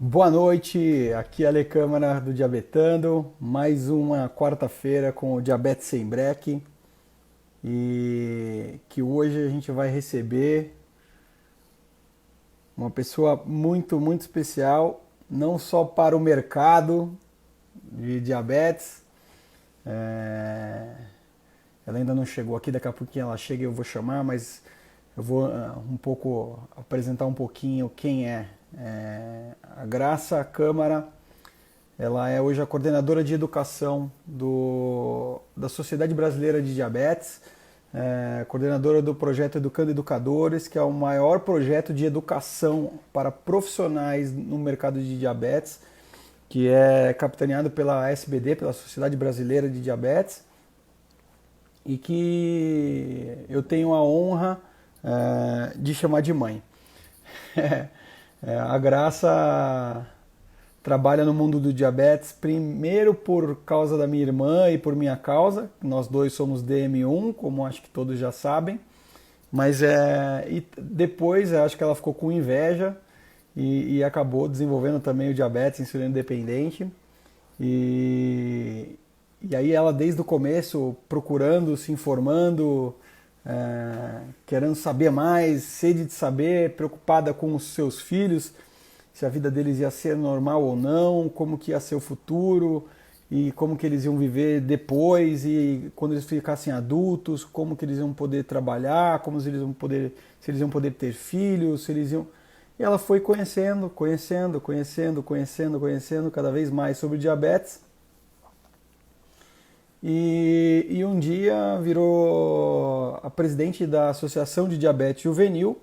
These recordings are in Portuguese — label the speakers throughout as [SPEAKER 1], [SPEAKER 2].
[SPEAKER 1] Boa noite, aqui é a Ale Câmara do Diabetando, mais uma quarta-feira com o Diabetes Sem Breque e que hoje a gente vai receber uma pessoa muito especial, não só para o mercado de diabetes, é, ela ainda não chegou aqui, daqui a pouquinho ela chega e eu vou chamar, mas eu vou um pouco apresentar um pouquinho quem é. A Graça Câmara. Ela é hoje a coordenadora de educação da Sociedade Brasileira de Diabetes, coordenadora do projeto Educando Educadores, que é o maior projeto de educação para profissionais no mercado de diabetes, que é capitaneado pela SBD, pela Sociedade Brasileira de Diabetes, e que eu tenho a honra de chamar de mãe. A Graça trabalha no mundo do diabetes, primeiro por causa da minha irmã e por minha causa. Nós dois somos DM1, como acho que todos já sabem. Mas e depois acho que ela ficou com inveja e acabou desenvolvendo também o diabetes insulino dependente. E, e aí ela desde o começo procurando, se informando, querendo saber mais, sede de saber, preocupada com os seus filhos, se a vida deles ia ser normal ou não, como que ia ser o futuro e como que eles iam viver depois e quando eles ficassem adultos, como que eles iam poder trabalhar, como se eles iam poder ter filhos, se eles iam... E ela foi conhecendo cada vez mais sobre diabetes e um dia virou a presidente da Associação de Diabetes Juvenil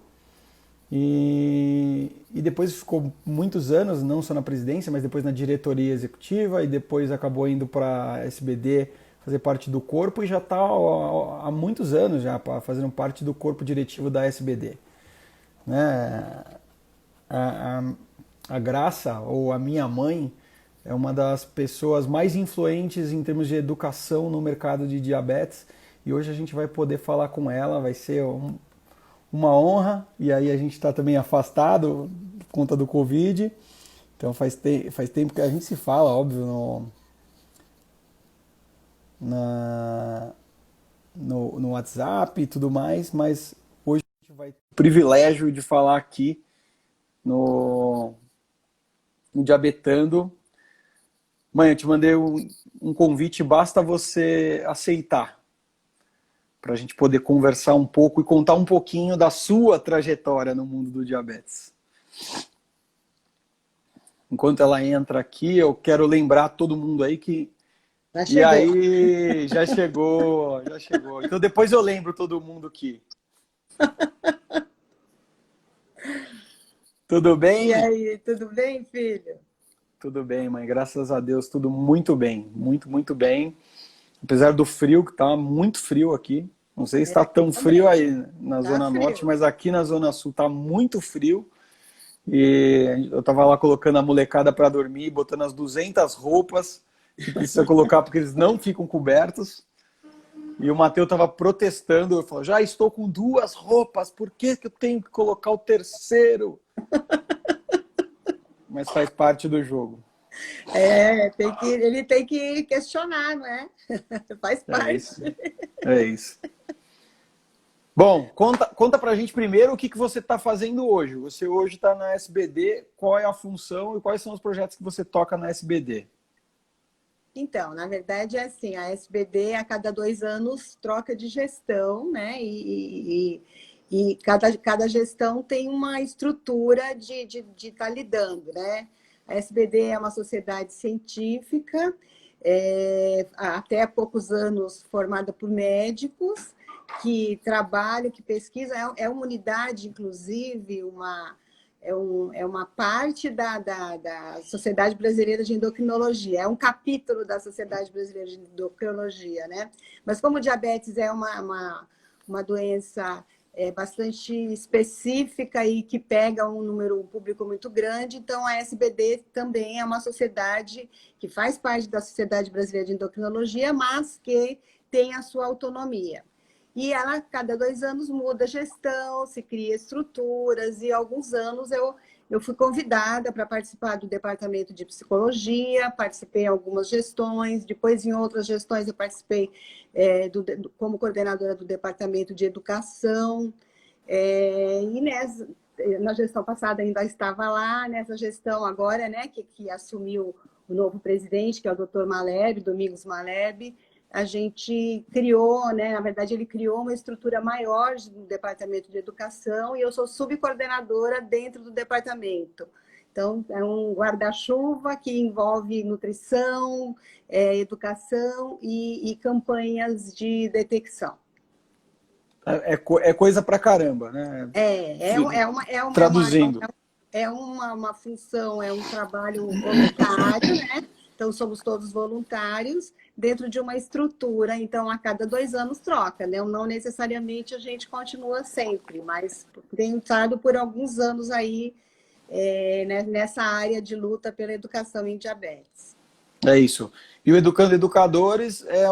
[SPEAKER 1] e depois ficou muitos anos, não só na presidência, mas depois na diretoria executiva e depois acabou indo para a SBD fazer parte do corpo e já está há muitos anos já fazendo parte do corpo diretivo da SBD. Né? A, a Graça, ou a minha mãe, é uma das pessoas mais influentes em termos de educação no mercado de diabetes e hoje a gente vai poder falar com ela, vai ser uma honra, e aí a gente está também afastado por conta do Covid, então faz tempo que a gente se fala, óbvio, na, no WhatsApp e tudo mais, mas hoje a gente vai ter o privilégio de falar aqui no Diabetando. Mãe, eu te mandei um convite, basta você aceitar, para a gente poder conversar um pouco e contar um pouquinho da sua trajetória no mundo do diabetes. Enquanto ela entra aqui, eu quero lembrar todo mundo aí que...
[SPEAKER 2] Já
[SPEAKER 1] E
[SPEAKER 2] chegou.
[SPEAKER 1] aí, já chegou, já chegou. Então depois eu lembro todo mundo aqui. Tudo
[SPEAKER 2] E
[SPEAKER 1] bem?
[SPEAKER 2] aí, tudo bem, filho?
[SPEAKER 1] Tudo bem, mãe. Graças a Deus, tudo muito bem. Muito bem. Apesar do frio, que tá muito frio aqui. Não sei se
[SPEAKER 2] É,
[SPEAKER 1] está
[SPEAKER 2] aqui
[SPEAKER 1] tão frio
[SPEAKER 2] também.
[SPEAKER 1] aí na
[SPEAKER 2] Tá
[SPEAKER 1] Zona Norte,
[SPEAKER 2] frio.
[SPEAKER 1] mas aqui na Zona Sul tá muito frio. E eu tava lá colocando a molecada para dormir, botando as 200 roupas que precisa colocar porque eles não ficam cobertos. E o Matheus tava protestando, eu falou, já estou com duas roupas, por que que eu tenho que colocar o terceiro? Mas faz parte do jogo.
[SPEAKER 2] Ele tem que questionar, não é? Faz
[SPEAKER 1] É
[SPEAKER 2] parte.
[SPEAKER 1] isso. É isso. Bom, conta pra gente primeiro o que, que você está fazendo hoje. Você hoje está na SBD, qual é a função e quais são os projetos que você toca na SBD?
[SPEAKER 2] Então, na verdade, é assim, a SBD a cada 2 anos troca de gestão, né? E cada gestão tem uma estrutura de estar lidando, né? A SBD é uma sociedade científica, até há poucos anos formada por médicos que trabalham, que pesquisam, é uma unidade, inclusive, é uma parte da Sociedade Brasileira de Endocrinologia, é um capítulo da Sociedade Brasileira de Endocrinologia, né? Mas como diabetes é uma doença bastante específica e que pega um público muito grande, então a SBD também é uma sociedade que faz parte da Sociedade Brasileira de Endocrinologia, mas que tem a sua autonomia. E ela, cada 2 anos, muda a gestão, se cria estruturas, e há alguns anos eu fui convidada para participar do departamento de psicologia, participei em algumas gestões, depois em outras gestões eu participei como coordenadora do departamento de educação, e na gestão passada ainda estava lá, nessa gestão agora, né, que assumiu o novo presidente, que é o Dr. Maleb, Domingos Maleb, a gente criou, né, na verdade ele criou uma estrutura maior do departamento de educação e eu sou subcoordenadora dentro do departamento. Então, é um guarda-chuva que envolve nutrição, educação e campanhas de detecção.
[SPEAKER 1] É coisa pra caramba, né? Traduzindo.
[SPEAKER 2] Uma função, é um trabalho voluntário, né? Então, somos todos voluntários dentro de uma estrutura. Então, a cada 2 anos troca, né? Não necessariamente a gente continua sempre, mas tenho estado por alguns anos aí nessa área de luta pela educação em diabetes.
[SPEAKER 1] É isso. E o Educando Educadores é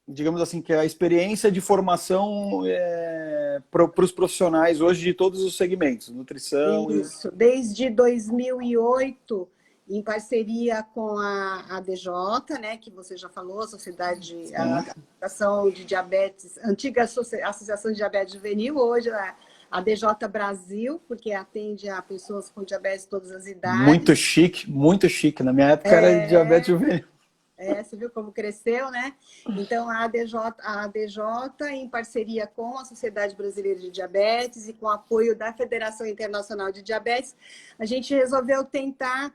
[SPEAKER 1] digamos assim, que é a experiência de formação para os profissionais hoje de todos os segmentos, nutrição.
[SPEAKER 2] Isso, desde 2008, em parceria com a ADJ, né, que você já falou, a Associação de Diabetes, antiga Associação de Diabetes Juvenil, hoje a ADJ Brasil, porque atende a pessoas com diabetes de todas as idades.
[SPEAKER 1] Muito chique, muito chique. Na minha época era diabetes juvenil.
[SPEAKER 2] Você viu como cresceu, né? Então, a ADJ, em parceria com a Sociedade Brasileira de Diabetes e com o apoio da Federação Internacional de Diabetes, a gente resolveu tentar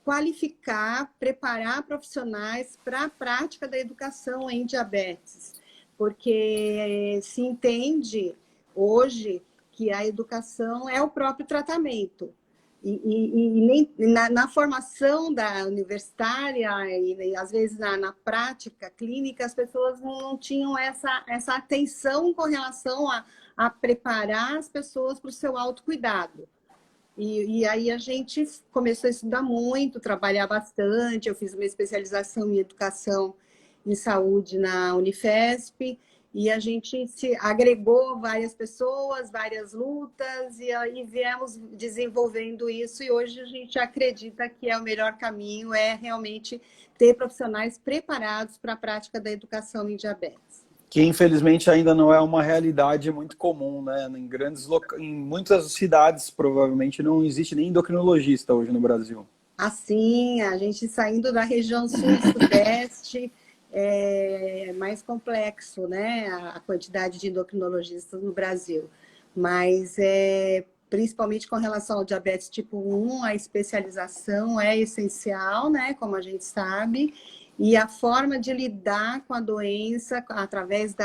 [SPEAKER 2] qualificar, preparar profissionais para a prática da educação em diabetes, porque se entende hoje que a educação é o próprio tratamento. E na formação da universitária e às vezes na prática clínica, as pessoas não tinham essa atenção com relação a preparar as pessoas para o seu autocuidado. E aí a gente começou a estudar muito, trabalhar bastante. Eu fiz uma especialização em educação em saúde na Unifesp, e a gente se agregou várias pessoas, várias lutas, e aí viemos desenvolvendo isso, e hoje a gente acredita que o melhor caminho é realmente ter profissionais preparados para a prática da educação em diabetes.
[SPEAKER 1] Que infelizmente ainda não é uma realidade muito comum, né? Em muitas cidades provavelmente não existe nem endocrinologista hoje no Brasil.
[SPEAKER 2] Assim, a gente saindo da região sul e sudeste, é mais complexo, né, a quantidade de endocrinologistas no Brasil. Mas, principalmente com relação ao diabetes tipo 1, a especialização é essencial, né, como a gente sabe, e a forma de lidar com a doença, através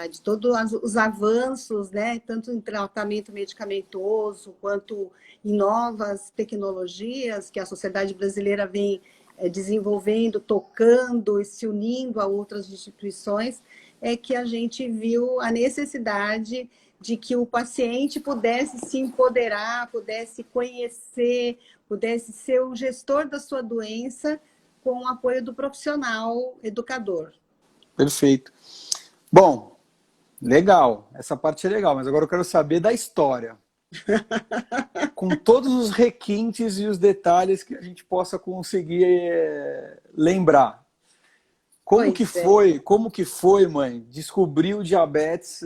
[SPEAKER 2] de todos os avanços, né, tanto em tratamento medicamentoso, quanto em novas tecnologias que a sociedade brasileira vem desenvolvendo, tocando e se unindo a outras instituições, é que a gente viu a necessidade de que o paciente pudesse se empoderar, pudesse conhecer, pudesse ser o gestor da sua doença com o apoio do profissional educador.
[SPEAKER 1] Perfeito. Bom, legal. Essa parte é legal, mas agora eu quero saber da história. Com todos os requintes e os detalhes que a gente possa conseguir lembrar. Como que foi, mãe, descobrir o diabetes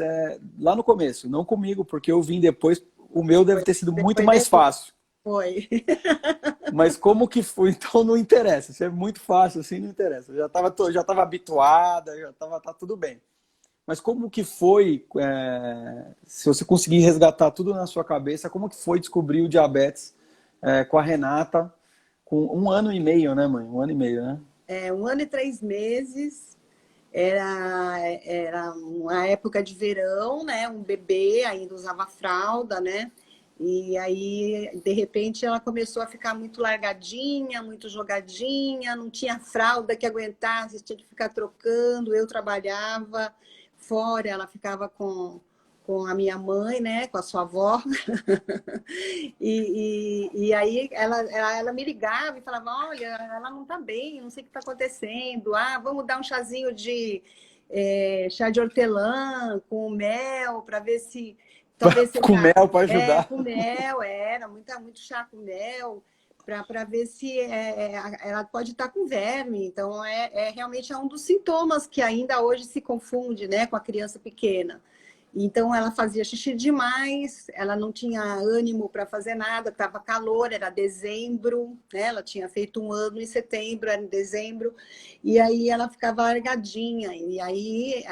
[SPEAKER 1] lá no começo? Não comigo, porque eu vim depois, o meu deve ter sido muito mais fácil.
[SPEAKER 2] Foi.
[SPEAKER 1] Mas como que foi? Então não interessa. Se é muito fácil assim, não interessa. Eu já estava habituada, tá tudo bem. Mas como que foi, se você conseguir resgatar tudo na sua cabeça, como que foi descobrir o diabetes com a Renata, com 1 ano e meio, né, mãe? 1 ano e meio, né?
[SPEAKER 2] 1 ano e 3 meses, era uma época de verão, né? Um bebê, ainda usava fralda, né? E aí, de repente, ela começou a ficar muito largadinha, muito jogadinha, não tinha fralda que aguentasse, tinha que ficar trocando. Eu trabalhava fora, ela ficava com a minha mãe, né, com a sua avó. E aí ela me ligava e falava, olha, ela não está bem, não sei o que está acontecendo. Vamos dar um chazinho chá de hortelã com mel, para ver se talvez
[SPEAKER 1] Com
[SPEAKER 2] seja
[SPEAKER 1] mel para ajudar.
[SPEAKER 2] com mel, era muito chá com mel, para ver se ela pode estar com verme. Então, realmente é um dos sintomas que ainda hoje se confunde, né, com a criança pequena. Então, ela fazia xixi demais, ela não tinha ânimo para fazer nada, estava calor, era dezembro, né? Ela tinha feito 1 ano em setembro, era em dezembro, e aí ela ficava largadinha. E aí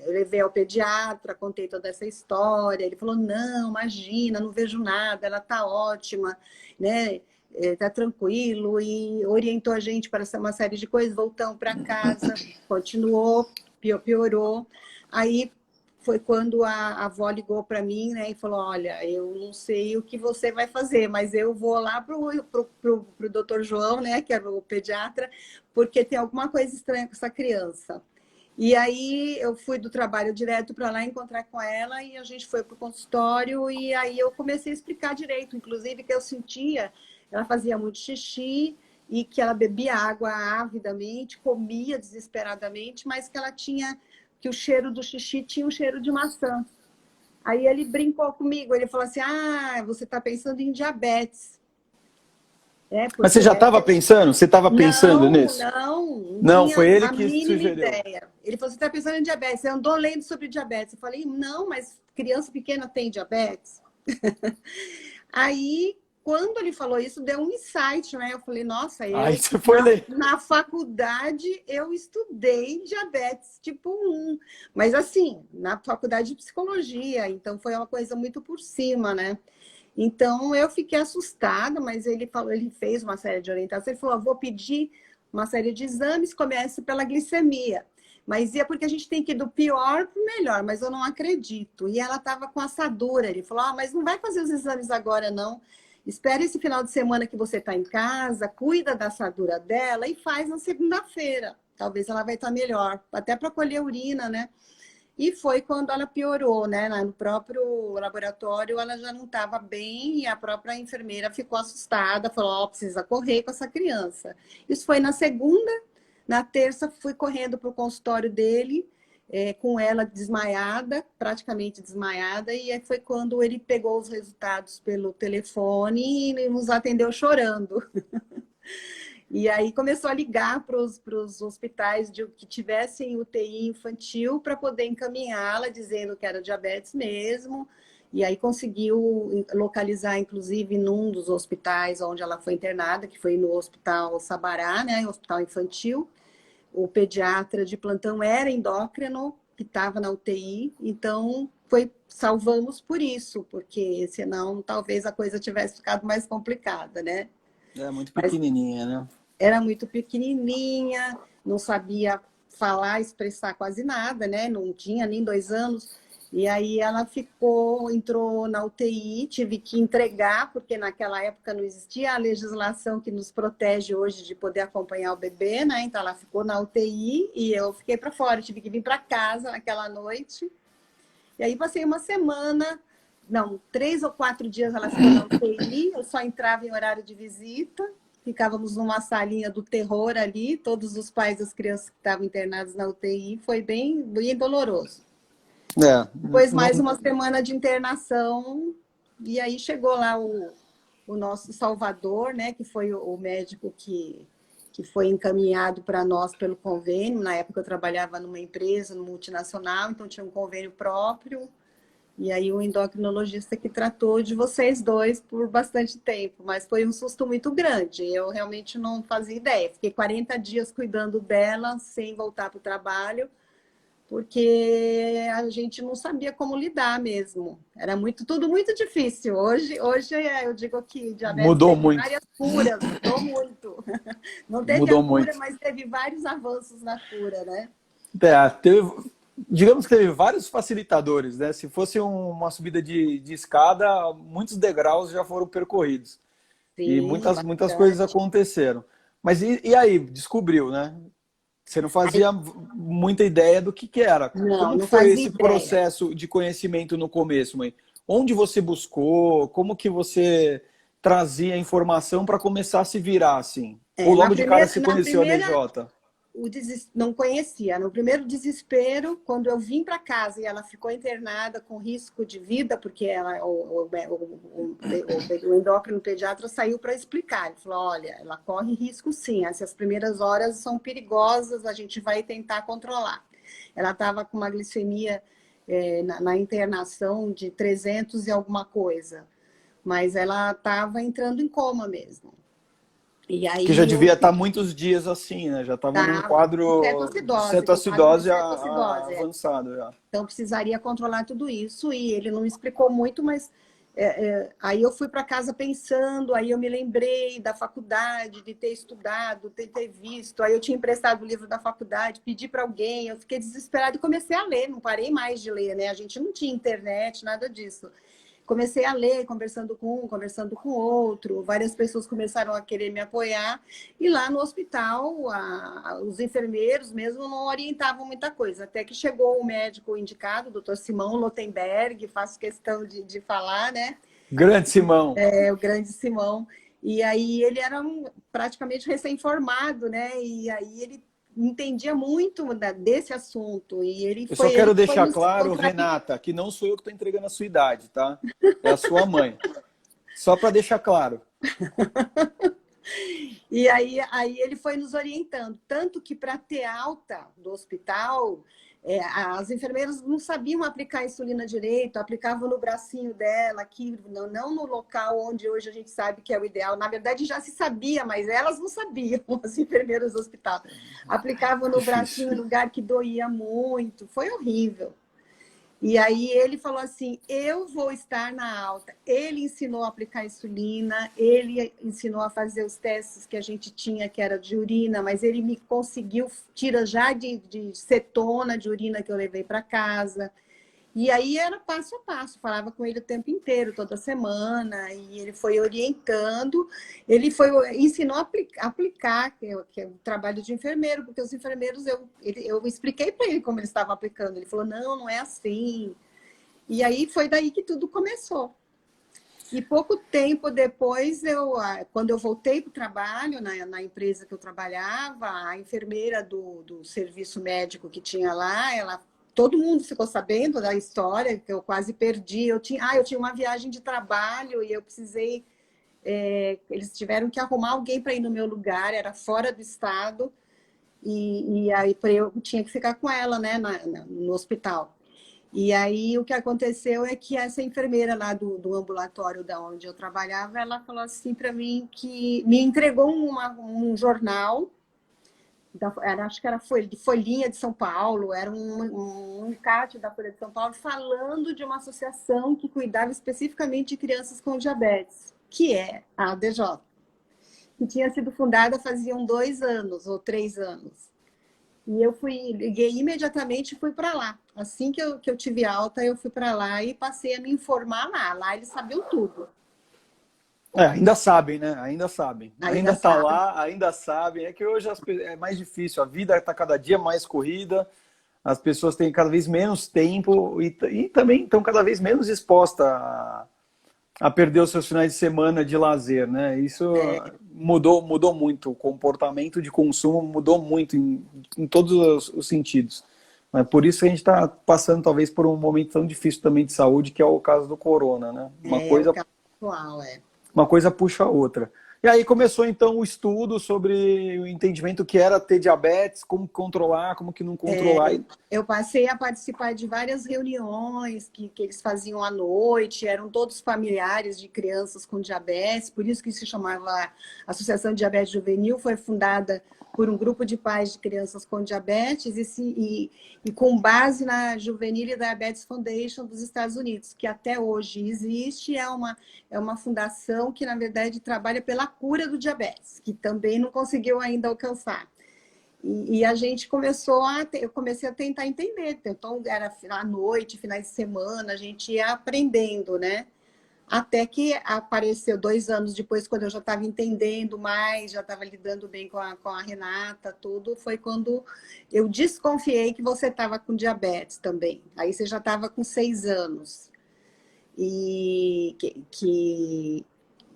[SPEAKER 2] eu levei ao pediatra, contei toda essa história, ele falou, não, imagina, não vejo nada, ela está ótima, né? Tá tranquilo, e orientou a gente para uma série de coisas, voltamos para casa, continuou, piorou. Aí foi quando a avó ligou para mim, né, e falou, olha, eu não sei o que você vai fazer, mas eu vou lá pro doutor João, né, que era o pediatra, porque tem alguma coisa estranha com essa criança. E aí eu fui do trabalho direto para lá encontrar com ela e a gente foi para o consultório e aí eu comecei a explicar direito, inclusive que eu sentia, ela fazia muito xixi e que ela bebia água avidamente, comia desesperadamente, mas que ela tinha, que o cheiro do xixi tinha um cheiro de maçã. Aí ele brincou comigo, ele falou assim, você está pensando em diabetes.
[SPEAKER 1] Mas você já estava pensando? Você estava pensando nisso?
[SPEAKER 2] Não
[SPEAKER 1] Não,
[SPEAKER 2] tinha
[SPEAKER 1] foi ele
[SPEAKER 2] a
[SPEAKER 1] que
[SPEAKER 2] mínima
[SPEAKER 1] sugeriu.
[SPEAKER 2] ideia. Ele falou, você está pensando em diabetes, você andou lendo sobre diabetes. Eu falei, não, mas criança pequena tem diabetes? Aí, quando ele falou isso, deu um insight, né? Eu falei, nossa,
[SPEAKER 1] Aí você foi ler.
[SPEAKER 2] na faculdade eu estudei diabetes tipo 1. Mas assim, na faculdade de psicologia, então foi uma coisa muito por cima, né? Então, eu fiquei assustada, mas ele falou, ele fez uma série de orientações, ele falou, vou pedir uma série de exames, comece pela glicemia. Mas é porque a gente tem que ir do pior para o melhor, mas eu não acredito. E ela estava com assadura, ele falou, mas não vai fazer os exames agora, não. Espere esse final de semana que você está em casa, cuida da assadura dela e faz na segunda-feira. Talvez ela vai estar melhor, até para colher urina, né? E foi quando ela piorou, né? No próprio laboratório, ela já não estava bem e a própria enfermeira ficou assustada, falou: precisa correr com essa criança. Isso foi na segunda, na terça, fui correndo para o consultório dele, com ela desmaiada, praticamente desmaiada, e aí foi quando ele pegou os resultados pelo telefone e nos atendeu chorando. E aí começou a ligar para os hospitais que tivessem UTI infantil para poder encaminhá-la, dizendo que era diabetes mesmo. E aí conseguiu localizar, inclusive, num dos hospitais onde ela foi internada, que foi no Hospital Sabará, né, Hospital Infantil. O pediatra de plantão era endócrino, que estava na UTI. Então, salvamos por isso, porque senão talvez a coisa tivesse ficado mais complicada, né?
[SPEAKER 1] É muito
[SPEAKER 2] Mas
[SPEAKER 1] pequenininha, né?
[SPEAKER 2] era muito pequenininha, não sabia falar, expressar quase nada, né? Não tinha nem 2 anos. E aí ela entrou na UTI, tive que entregar, porque naquela época não existia a legislação que nos protege hoje de poder acompanhar o bebê, né? Então ela ficou na UTI e eu fiquei para fora, tive que vir para casa naquela noite. E aí passei uma semana, não, 3 ou 4 dias ela ficou na UTI, eu só entrava em horário de visita. Ficávamos numa salinha do terror ali, todos os pais das crianças que estavam internadas na UTI, foi bem, bem doloroso. Depois mais uma semana de internação, e aí chegou lá o nosso Salvador, né, que foi o médico que foi encaminhado para nós pelo convênio. Na época eu trabalhava numa empresa multinacional, então tinha um convênio próprio. E aí o endocrinologista que tratou de vocês dois por bastante tempo, mas foi um susto muito grande. Eu realmente não fazia ideia. Fiquei 40 dias cuidando dela, sem voltar para o trabalho, porque a gente não sabia como lidar mesmo. Era tudo muito difícil. Hoje eu digo que diabetes
[SPEAKER 1] Mudou
[SPEAKER 2] teve
[SPEAKER 1] muito.
[SPEAKER 2] várias curas, mudou muito. Não teve a
[SPEAKER 1] Mudou
[SPEAKER 2] cura,
[SPEAKER 1] muito.
[SPEAKER 2] mas teve vários avanços na cura, né?
[SPEAKER 1] Digamos que teve vários facilitadores, né? Se fosse uma subida de escada, muitos degraus já foram percorridos. E
[SPEAKER 2] Sim,
[SPEAKER 1] muitas coisas
[SPEAKER 2] bastante.
[SPEAKER 1] aconteceram. Mas e aí? Descobriu, né? Você não fazia muita ideia do que era.
[SPEAKER 2] Não,
[SPEAKER 1] Como que
[SPEAKER 2] não
[SPEAKER 1] foi
[SPEAKER 2] fazia
[SPEAKER 1] esse
[SPEAKER 2] ideia.
[SPEAKER 1] processo de conhecimento no começo, mãe? Onde você buscou? Como que você trazia a informação para começar a se virar assim? Ou
[SPEAKER 2] Na
[SPEAKER 1] logo de cara
[SPEAKER 2] primeira,
[SPEAKER 1] você conheceu a DJ?
[SPEAKER 2] não conhecia. No primeiro desespero, quando eu vim para casa e ela ficou internada com risco de vida, porque o endócrino pediatra saiu para explicar. Ele falou, olha, ela corre risco sim, essas primeiras horas são perigosas, a gente vai tentar controlar. Ela estava com uma glicemia na internação de 300 e alguma coisa, mas ela estava entrando em coma mesmo. E aí,
[SPEAKER 1] que já devia estar muitos dias assim, né? Já estava num quadro de cetoacidose avançado. Já.
[SPEAKER 2] Então, precisaria controlar tudo isso. E ele não explicou muito, mas aí eu fui para casa pensando, aí eu me lembrei da faculdade, de ter estudado, ter visto. Aí eu tinha emprestado o livro da faculdade, pedi para alguém, eu fiquei desesperada e comecei a ler. Não parei mais de ler, né? A gente não tinha internet, nada disso. Comecei a ler, conversando com um, conversando com outro. Várias pessoas começaram a querer me apoiar. E lá no hospital, os enfermeiros mesmo não orientavam muita coisa. Até que chegou o médico indicado, o doutor Simão Lotenberg, faço questão de falar, né?
[SPEAKER 1] Grande Simão.
[SPEAKER 2] O grande Simão. E aí ele era praticamente recém-formado, né? E aí ele entendia muito desse assunto. E ele
[SPEAKER 1] eu só quero deixar claro, Renata, que não sou eu que estou entregando a sua idade, tá? É a sua mãe. Só para deixar claro.
[SPEAKER 2] E aí ele foi nos orientando. Tanto que para ter alta do hospital, as enfermeiras não sabiam aplicar a insulina direito, aplicavam no bracinho dela, aqui, não no local onde hoje a gente sabe que é o ideal. Na verdade, já se sabia, mas elas não sabiam, as enfermeiras do hospital. Aplicavam no bracinho, lugar que doía muito. Foi horrível. E aí ele falou assim, eu vou estar na alta. Ele ensinou a aplicar insulina, ele ensinou a fazer os testes que a gente tinha, que era de urina, mas ele me conseguiu tirar já de cetona de urina que eu levei para casa. E aí era passo a passo, falava com ele o tempo inteiro, toda semana, e ele foi orientando, ensinou a aplicar, que é o trabalho de enfermeiro, porque os enfermeiros, eu expliquei para ele como eles estavam aplicando, ele falou, não é assim. E aí foi daí que tudo começou. E pouco tempo depois, quando eu voltei para o trabalho, na empresa que eu trabalhava, a enfermeira do serviço médico que tinha lá, todo mundo ficou sabendo da história, que eu quase perdi. Eu tinha uma viagem de trabalho e eu precisei... eles tiveram que arrumar alguém para ir no meu lugar, era fora do estado, e aí eu tinha que ficar com ela, né, no hospital. E aí o que aconteceu é que essa enfermeira lá do ambulatório da onde eu trabalhava, ela falou assim para mim que me entregou um jornal, acho que era Folhinha de São Paulo, era um encarte da Folha de São Paulo falando de uma associação que cuidava especificamente de crianças com diabetes, que é a ADJ, que tinha sido fundada faziam 2 anos ou 3 anos. E eu liguei imediatamente e fui para lá. Assim que eu tive alta, eu fui para lá e passei a me informar lá. Lá eles sabiam tudo.
[SPEAKER 1] Ainda sabem, né? Ainda sabem. Ainda está lá, ainda sabem. É que hoje é mais difícil. A vida está cada dia mais corrida. As pessoas têm cada vez menos tempo e também estão cada vez menos dispostas a perder os seus finais de semana de lazer, né? Isso mudou muito. O comportamento de consumo mudou muito em todos os sentidos. Por isso que a gente está passando talvez por um momento tão difícil também de saúde, que é o caso do corona, né?
[SPEAKER 2] O caso atual,
[SPEAKER 1] uma coisa puxa a outra. E aí começou então o estudo sobre o entendimento que era ter diabetes, como controlar, como que não controlar.
[SPEAKER 2] Eu passei a participar de várias reuniões que eles faziam à noite, eram todos familiares de crianças com diabetes, por isso que se chamava Associação de Diabetes Juvenil, foi fundada por um grupo de pais de crianças com diabetes e com base na Juvenile Diabetes Foundation dos Estados Unidos, que até hoje existe, é uma fundação que, na verdade, trabalha pela cura do diabetes, que também não conseguiu ainda alcançar. E a gente eu comecei a tentar entender. Então, era à noite, finais de semana, a gente ia aprendendo, né? Até que apareceu 2 anos depois, quando eu já estava entendendo mais, já estava lidando bem com a Renata, tudo, foi quando eu desconfiei que você estava com diabetes também. Aí você já estava com 6 anos.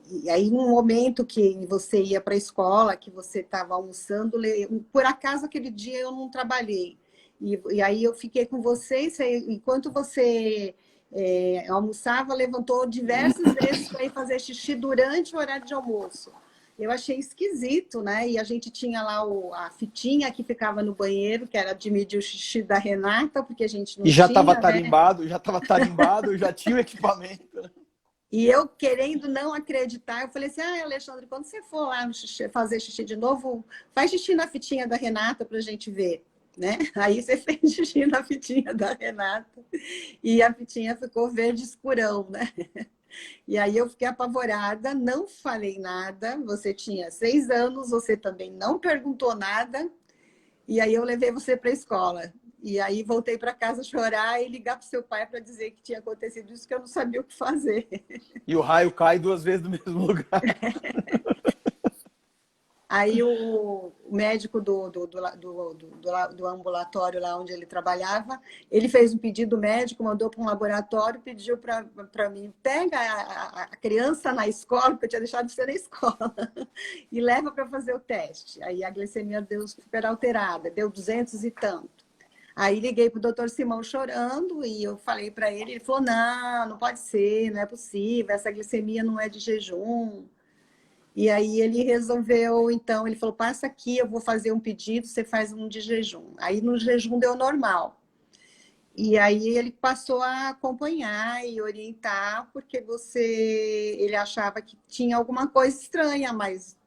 [SPEAKER 2] e aí, num momento que você ia para a escola, que você estava almoçando, por acaso aquele dia eu não trabalhei. E aí eu fiquei com você, enquanto você almoçava, levantou diversas vezes para ir fazer xixi durante o horário de almoço. Eu achei esquisito, né? E a gente tinha lá a fitinha que ficava no banheiro, que era de medir o xixi da Renata, porque a gente não
[SPEAKER 1] E já estava
[SPEAKER 2] tinha, né?
[SPEAKER 1] tarimbado, já tinha o equipamento.
[SPEAKER 2] E eu, querendo não acreditar, eu falei assim, Alexandre, quando você for lá no xixi, fazer xixi de novo, faz xixi na fitinha da Renata para a gente ver, né? Aí você fez xixi na fitinha da Renata e a fitinha ficou verde escurão, né? E aí eu fiquei apavorada, não falei nada, você tinha 6 anos, você também não perguntou nada, e aí eu levei você para a escola. E aí voltei para casa chorar e ligar para o seu pai para dizer que tinha acontecido isso, que eu não sabia o que fazer.
[SPEAKER 1] E o raio cai 2 vezes no mesmo lugar.
[SPEAKER 2] Aí o médico do ambulatório lá onde ele trabalhava, ele fez um pedido médico, mandou para um laboratório, pediu para mim, pega a criança na escola, porque eu tinha deixado de ser na escola, e leva para fazer o teste. Aí a glicemia deu super alterada, deu 200 e tanto. Aí liguei para o doutor Simão chorando e eu falei para ele, ele falou, não pode ser, não é possível, essa glicemia não é de jejum. E aí ele resolveu, então, ele falou, passa aqui, eu vou fazer um pedido, você faz um de jejum. Aí no jejum deu normal. E aí ele passou a acompanhar e orientar, porque ele achava que tinha alguma coisa estranha, mas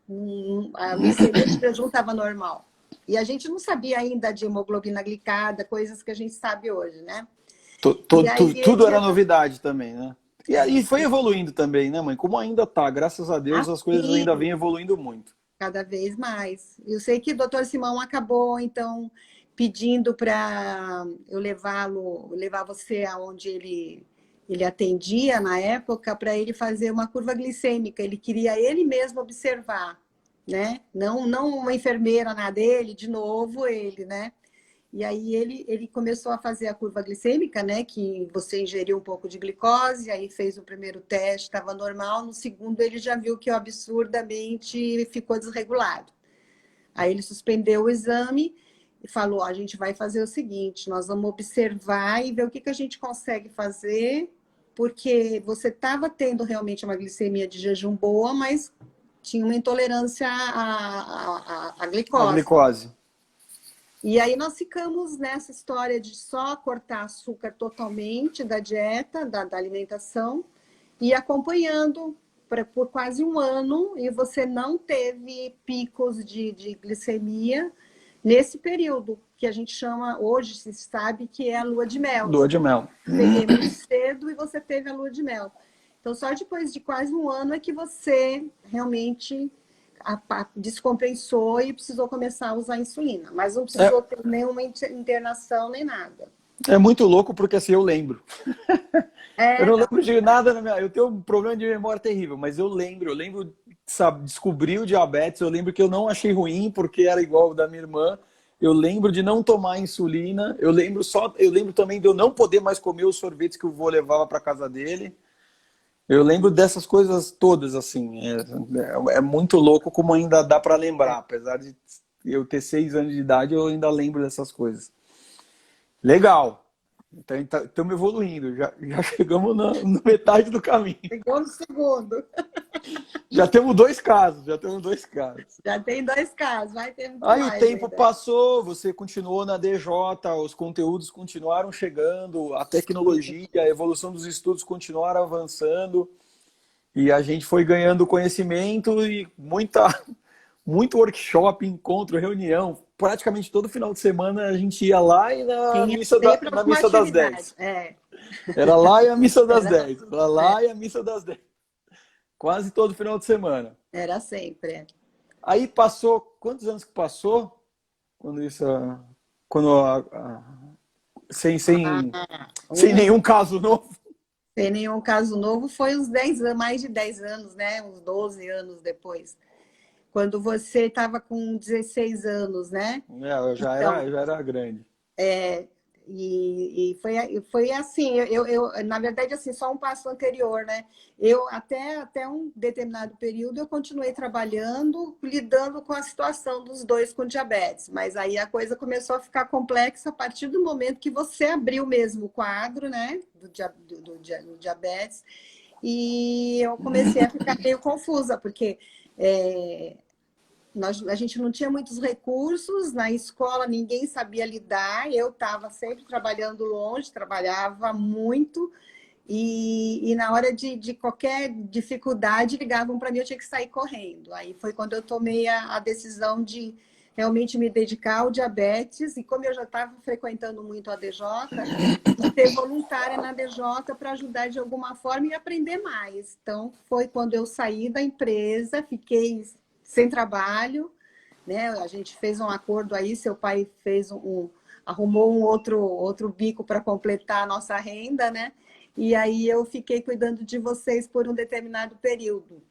[SPEAKER 2] a glicemia de jejum estava normal. E a gente não sabia ainda de hemoglobina glicada, coisas que a gente sabe hoje, né? E aí
[SPEAKER 1] Tudo
[SPEAKER 2] ele
[SPEAKER 1] era novidade também, né? E aí foi evoluindo também, né, mãe? Como ainda tá, graças a Deus, as coisas
[SPEAKER 2] assim,
[SPEAKER 1] ainda vêm evoluindo muito.
[SPEAKER 2] cada vez mais. Eu sei que o doutor Simão acabou, então, pedindo para eu levar você aonde ele atendia na época, para ele fazer uma curva glicêmica. Ele queria ele mesmo observar, né? Não uma enfermeira na dele, de novo ele, né? E aí ele começou a fazer a curva glicêmica, né? Que você ingeriu um pouco de glicose, aí fez o primeiro teste, estava normal. No segundo, ele já viu que absurdamente ficou desregulado. Aí ele suspendeu o exame e falou: a gente vai fazer o seguinte, nós vamos observar e ver o que a gente consegue fazer, porque você estava tendo realmente uma glicemia de jejum boa, mas tinha uma intolerância à
[SPEAKER 1] A
[SPEAKER 2] glicose.
[SPEAKER 1] glicose.
[SPEAKER 2] E aí nós ficamos nessa história de só cortar açúcar totalmente da dieta, da alimentação, e acompanhando por quase um ano, e você não teve picos de glicemia nesse período, que a gente chama, hoje se sabe que é a lua de mel.
[SPEAKER 1] Lua de mel.
[SPEAKER 2] Peguei muito cedo e você teve a lua de mel. Então, só depois de quase um ano é que você realmente descompensou e precisou começar a usar insulina. Mas não precisou ter nenhuma internação nem nada.
[SPEAKER 1] É muito louco porque assim, eu lembro. Eu não
[SPEAKER 2] Não.
[SPEAKER 1] lembro de nada na minha... Eu tenho um problema de memória terrível, mas eu lembro, sabe, descobri o diabetes, eu lembro que eu não achei ruim porque era igual o da minha irmã. Eu lembro de não tomar insulina, eu lembro também de eu não poder mais comer os sorvetes que o vô levava para casa dele. Eu lembro dessas coisas todas, assim. É muito louco como ainda dá para lembrar. Apesar de eu ter 6 anos de idade, eu ainda lembro dessas coisas. Legal. Então, estamos evoluindo. Já chegamos na metade do caminho.
[SPEAKER 2] Chegou no segundo.
[SPEAKER 1] Já temos 2 casos.
[SPEAKER 2] Já tem 2 casos, vai ter muito
[SPEAKER 1] Aí
[SPEAKER 2] mais.
[SPEAKER 1] o tempo
[SPEAKER 2] ainda.
[SPEAKER 1] passou, você continuou na DJ, os conteúdos continuaram chegando, a tecnologia, a evolução dos estudos continuaram avançando. E a gente foi ganhando conhecimento e muito workshop, encontro, reunião. Praticamente todo final de semana a gente ia lá e
[SPEAKER 2] Tinha sempre
[SPEAKER 1] na
[SPEAKER 2] alguma
[SPEAKER 1] missa das
[SPEAKER 2] atividade.
[SPEAKER 1] 10. Era lá e a missa das 10. Era lá
[SPEAKER 2] É.
[SPEAKER 1] e a missa das 10. Quase todo final de semana.
[SPEAKER 2] Era sempre.
[SPEAKER 1] Aí passou, quantos anos que passou? Quando isso, sem nenhum caso novo.
[SPEAKER 2] Sem nenhum caso novo, foi uns 10 anos, mais de 10 anos, né? Uns 12 anos depois. Quando você estava com 16 anos, né?
[SPEAKER 1] Eu já
[SPEAKER 2] Então,
[SPEAKER 1] era grande.
[SPEAKER 2] E foi assim, na verdade, assim, só um passo anterior, né? Eu, até um determinado período, eu continuei trabalhando, lidando com a situação dos dois com diabetes. Mas aí a coisa começou a ficar complexa a partir do momento que você abriu mesmo o quadro, né? Do diabetes. E eu comecei a ficar meio confusa, porque a gente não tinha muitos recursos, na escola ninguém sabia lidar, eu estava sempre trabalhando longe, trabalhava muito, e na hora de qualquer dificuldade ligavam para mim, eu tinha que sair correndo. Aí foi quando eu tomei a decisão de realmente me dedicar ao diabetes, e como eu já estava frequentando muito a DJ, ser voluntária na DJ para ajudar de alguma forma e aprender mais. Então, foi quando eu saí da empresa, fiquei sem trabalho, né? A gente fez um acordo aí, seu pai arrumou um outro bico para completar a nossa renda, né? E aí eu fiquei cuidando de vocês por um determinado período.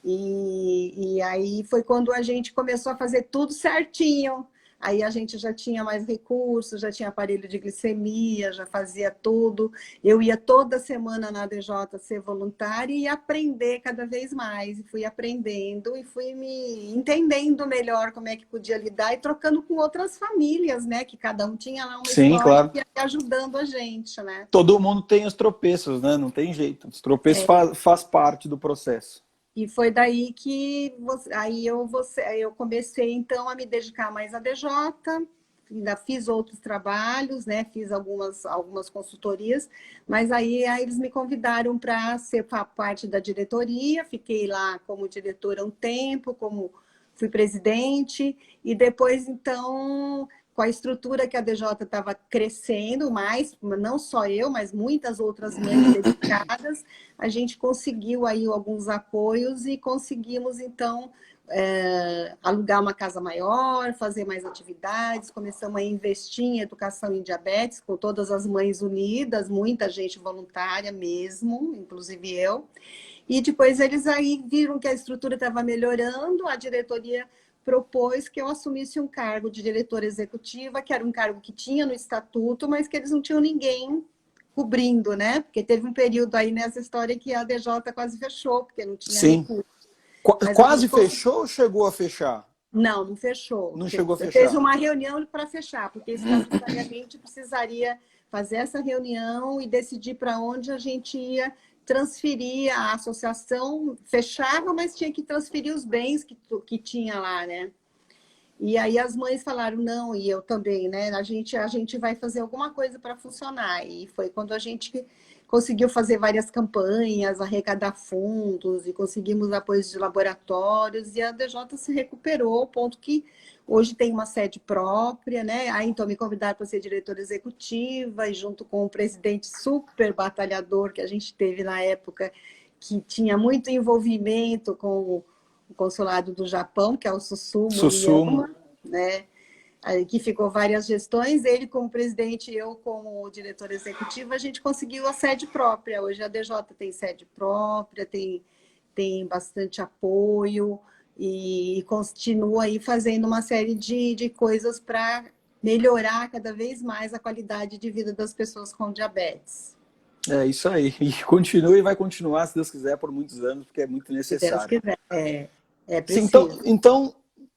[SPEAKER 2] E aí foi quando a gente começou a fazer tudo certinho. Aí a gente já tinha mais recursos, já tinha aparelho de glicemia, já fazia tudo. Eu ia toda semana na DJ ser voluntária e aprender cada vez mais. E fui aprendendo e fui me entendendo melhor como é que podia lidar e trocando com outras famílias, né? Que cada um tinha lá uma
[SPEAKER 1] Sim,
[SPEAKER 2] história
[SPEAKER 1] claro.
[SPEAKER 2] e ajudando a gente, né?
[SPEAKER 1] Todo mundo tem os tropeços, né? Não tem jeito. Os tropeços faz parte do processo.
[SPEAKER 2] E foi daí que eu comecei, então, a me dedicar mais à DJ, ainda fiz outros trabalhos, né? Fiz algumas consultorias, mas aí eles me convidaram para ser parte da diretoria, fiquei lá como diretora um tempo, fui presidente, e depois, então, com a estrutura que a DJ estava crescendo mais, não só eu, mas muitas outras mães dedicadas, a gente conseguiu aí alguns apoios e conseguimos, então, alugar uma casa maior, fazer mais atividades, começamos a investir em educação em diabetes, com todas as mães unidas, muita gente voluntária mesmo, inclusive eu. E depois eles aí viram que a estrutura estava melhorando, a diretoria propôs que eu assumisse um cargo de diretora executiva, que era um cargo que tinha no estatuto, mas que eles não tinham ninguém cobrindo, né? Porque teve um período aí nessa história que a DJ quase fechou, porque não tinha
[SPEAKER 1] Sim.
[SPEAKER 2] recurso.
[SPEAKER 1] Quase fechou ou chegou a fechar?
[SPEAKER 2] Não fechou.
[SPEAKER 1] Não chegou a fechar.
[SPEAKER 2] Fez uma reunião para fechar, porque estatutariamente precisaria fazer essa reunião e decidir para onde a gente ia transferir. A associação fechava, mas tinha que transferir os bens que tinha lá, né? E aí as mães falaram, não, e eu também, né? A gente vai fazer alguma coisa para funcionar. E foi quando a gente conseguiu fazer várias campanhas, arrecadar fundos, e conseguimos apoios de laboratórios, e a DJ se recuperou, ao ponto que hoje tem uma sede própria, né? Aí então me convidaram para ser diretora executiva, e junto com o presidente super batalhador que a gente teve na época, que tinha muito envolvimento com o consulado do Japão, que é o
[SPEAKER 1] Susumu,
[SPEAKER 2] né? Que ficou várias gestões, ele como presidente, eu como diretora executiva, a gente conseguiu a sede própria. Hoje a DJ tem sede própria, tem bastante apoio e continua aí fazendo uma série de coisas para melhorar cada vez mais a qualidade de vida das pessoas com diabetes.
[SPEAKER 1] É isso aí. E continua e vai continuar, se Deus quiser, por muitos anos, porque é muito necessário.
[SPEAKER 2] Se Deus quiser, é
[SPEAKER 1] Sim,
[SPEAKER 2] preciso.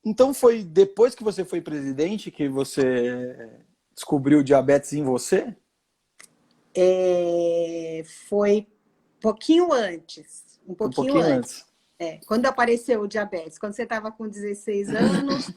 [SPEAKER 1] então foi depois que você foi presidente que você descobriu o diabetes em você?
[SPEAKER 2] Foi um pouquinho
[SPEAKER 1] pouquinho
[SPEAKER 2] antes.
[SPEAKER 1] antes.
[SPEAKER 2] Quando apareceu o diabetes, quando você estava com 16 anos,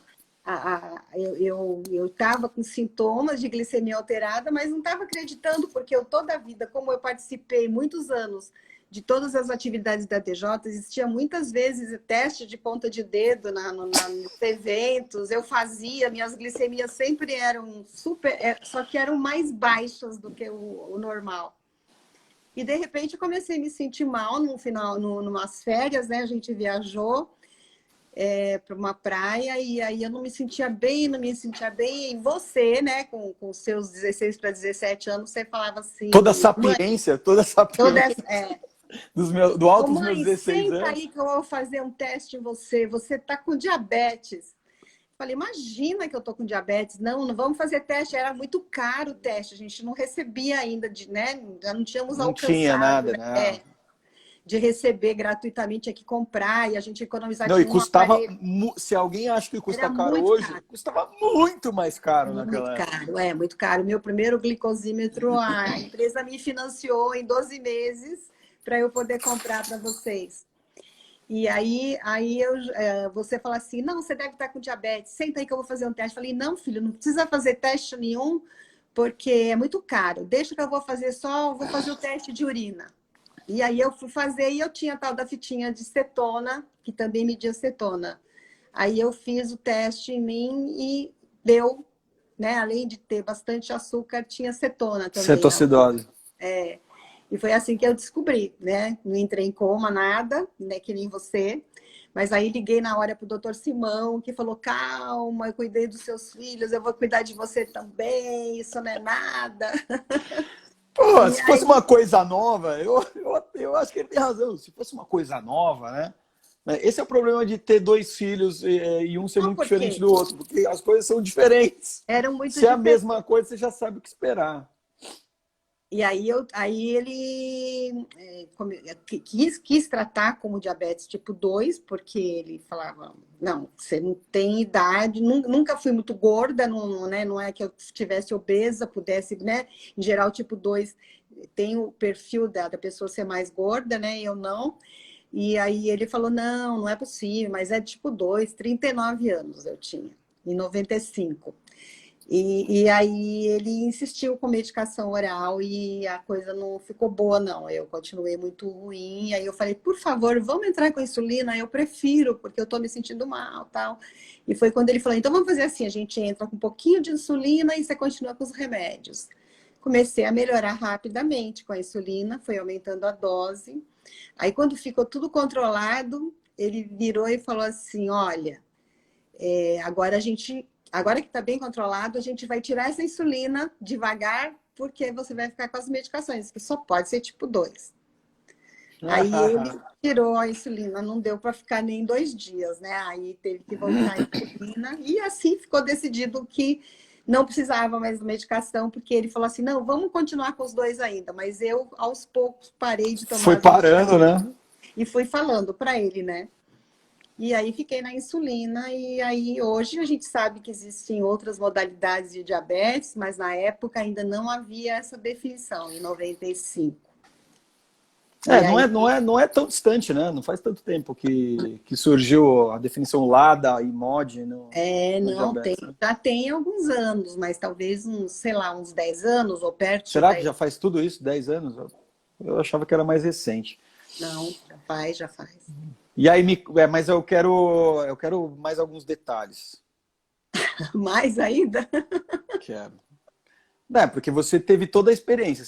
[SPEAKER 2] eu estava com sintomas de glicemia alterada, mas não estava acreditando, porque eu toda a vida, como eu participei muitos anos de todas as atividades da DJ, existia muitas vezes teste de ponta de dedo nos eventos, eu fazia, minhas glicemias sempre eram só que eram mais baixas do que o normal. E de repente eu comecei a me sentir mal numas férias, né? A gente viajou para uma praia e aí eu não me sentia bem. E você, né, com seus 16 para 17 anos, você falava assim...
[SPEAKER 1] Toda sapiência. Do alto dos meus 16
[SPEAKER 2] senta
[SPEAKER 1] anos.
[SPEAKER 2] aí que eu vou fazer um teste em você. Você está com diabetes. Falei, imagina que eu tô com diabetes. Não, não vamos fazer teste. Era muito caro o teste. A gente não recebia ainda, né? Já não tínhamos
[SPEAKER 1] Não tinha
[SPEAKER 2] alcançado,
[SPEAKER 1] nada,
[SPEAKER 2] né?
[SPEAKER 1] né?
[SPEAKER 2] De receber gratuitamente, tinha que comprar e a gente economizar,
[SPEAKER 1] Não, e
[SPEAKER 2] tinha um
[SPEAKER 1] custava,
[SPEAKER 2] aparelho.
[SPEAKER 1] se alguém acha que custa
[SPEAKER 2] Era
[SPEAKER 1] caro
[SPEAKER 2] muito
[SPEAKER 1] hoje,
[SPEAKER 2] caro.
[SPEAKER 1] custava muito mais caro
[SPEAKER 2] Muito
[SPEAKER 1] naquela época.
[SPEAKER 2] caro, muito caro. Meu primeiro glicosímetro, a empresa me financiou em 12 meses para eu poder comprar para vocês. E aí você fala assim, não, você deve estar com diabetes, senta aí que eu vou fazer um teste. Eu falei, não, filho, não precisa fazer teste nenhum, porque é muito caro. Deixa que eu vou fazer vou fazer o teste de urina. E aí eu fui fazer e eu tinha a tal da fitinha de cetona, que também media cetona. Aí eu fiz o teste em mim e deu, né? Além de ter bastante açúcar, tinha cetona também.
[SPEAKER 1] Cetoacidose.
[SPEAKER 2] E foi assim que eu descobri, né? Não entrei em coma, nada, né? Que nem você. Mas aí liguei na hora para o doutor Simão, que falou, calma, eu cuidei dos seus filhos, eu vou cuidar de você também, isso não é nada.
[SPEAKER 1] Pô,
[SPEAKER 2] E
[SPEAKER 1] se fosse
[SPEAKER 2] aí,
[SPEAKER 1] uma coisa nova, eu acho que ele tem razão. Se fosse uma coisa nova, né? Esse é o problema de ter dois filhos e um ser
[SPEAKER 2] não,
[SPEAKER 1] muito diferente do
[SPEAKER 2] porque
[SPEAKER 1] outro, porque as coisas são diferentes.
[SPEAKER 2] eram muito
[SPEAKER 1] Se é a
[SPEAKER 2] diferentes.
[SPEAKER 1] mesma coisa, você já sabe o que esperar.
[SPEAKER 2] E aí ele quis tratar como diabetes tipo 2, porque ele falava, não, você não tem idade, nunca fui muito gorda, não, né, não é que eu estivesse obesa, pudesse, né? Em geral, tipo 2 tem o perfil da pessoa ser mais gorda, né? Eu não. E aí ele falou, não, não é possível, mas é tipo 2, 39 anos eu tinha, em 95. E aí ele insistiu com medicação oral e a coisa não ficou boa, não. Eu continuei muito ruim. Aí eu falei, por favor, vamos entrar com insulina? Eu prefiro, porque eu tô me sentindo mal, tal. E foi quando ele falou, então vamos fazer assim, a gente entra com um pouquinho de insulina e você continua com os remédios. Comecei a melhorar rapidamente com a insulina, foi aumentando a dose. Aí quando ficou tudo controlado, ele virou e falou assim, olha, agora que está bem controlado, a gente vai tirar essa insulina devagar, porque você vai ficar com as medicações, que só pode ser tipo 2. Aí ele tirou a insulina, não deu para ficar nem 2 dias, né? Aí teve que voltar a insulina, e assim ficou decidido que não precisava mais de medicação, porque ele falou assim, não, vamos continuar com os 2 ainda, mas eu, aos poucos, parei de tomar
[SPEAKER 1] Foi
[SPEAKER 2] as
[SPEAKER 1] parando,
[SPEAKER 2] medicações
[SPEAKER 1] né?
[SPEAKER 2] e fui falando para ele, né? E aí fiquei na insulina, e aí hoje a gente sabe que existem outras modalidades de diabetes, mas na época ainda não havia essa definição, em 95. E aí,
[SPEAKER 1] Não é tão distante, né? Não faz tanto tempo que surgiu a definição LADA e MOD no
[SPEAKER 2] não,
[SPEAKER 1] diabetes, né?
[SPEAKER 2] já tem alguns anos, mas talvez uns, sei lá, uns 10 anos, ou perto de
[SPEAKER 1] Será que
[SPEAKER 2] 10.
[SPEAKER 1] já faz tudo isso? 10 anos? Eu achava que era mais recente.
[SPEAKER 2] Não, já faz, já faz.
[SPEAKER 1] E aí, mas eu quero mais alguns detalhes.
[SPEAKER 2] Mais ainda?
[SPEAKER 1] Quero. Porque você teve toda a experiência.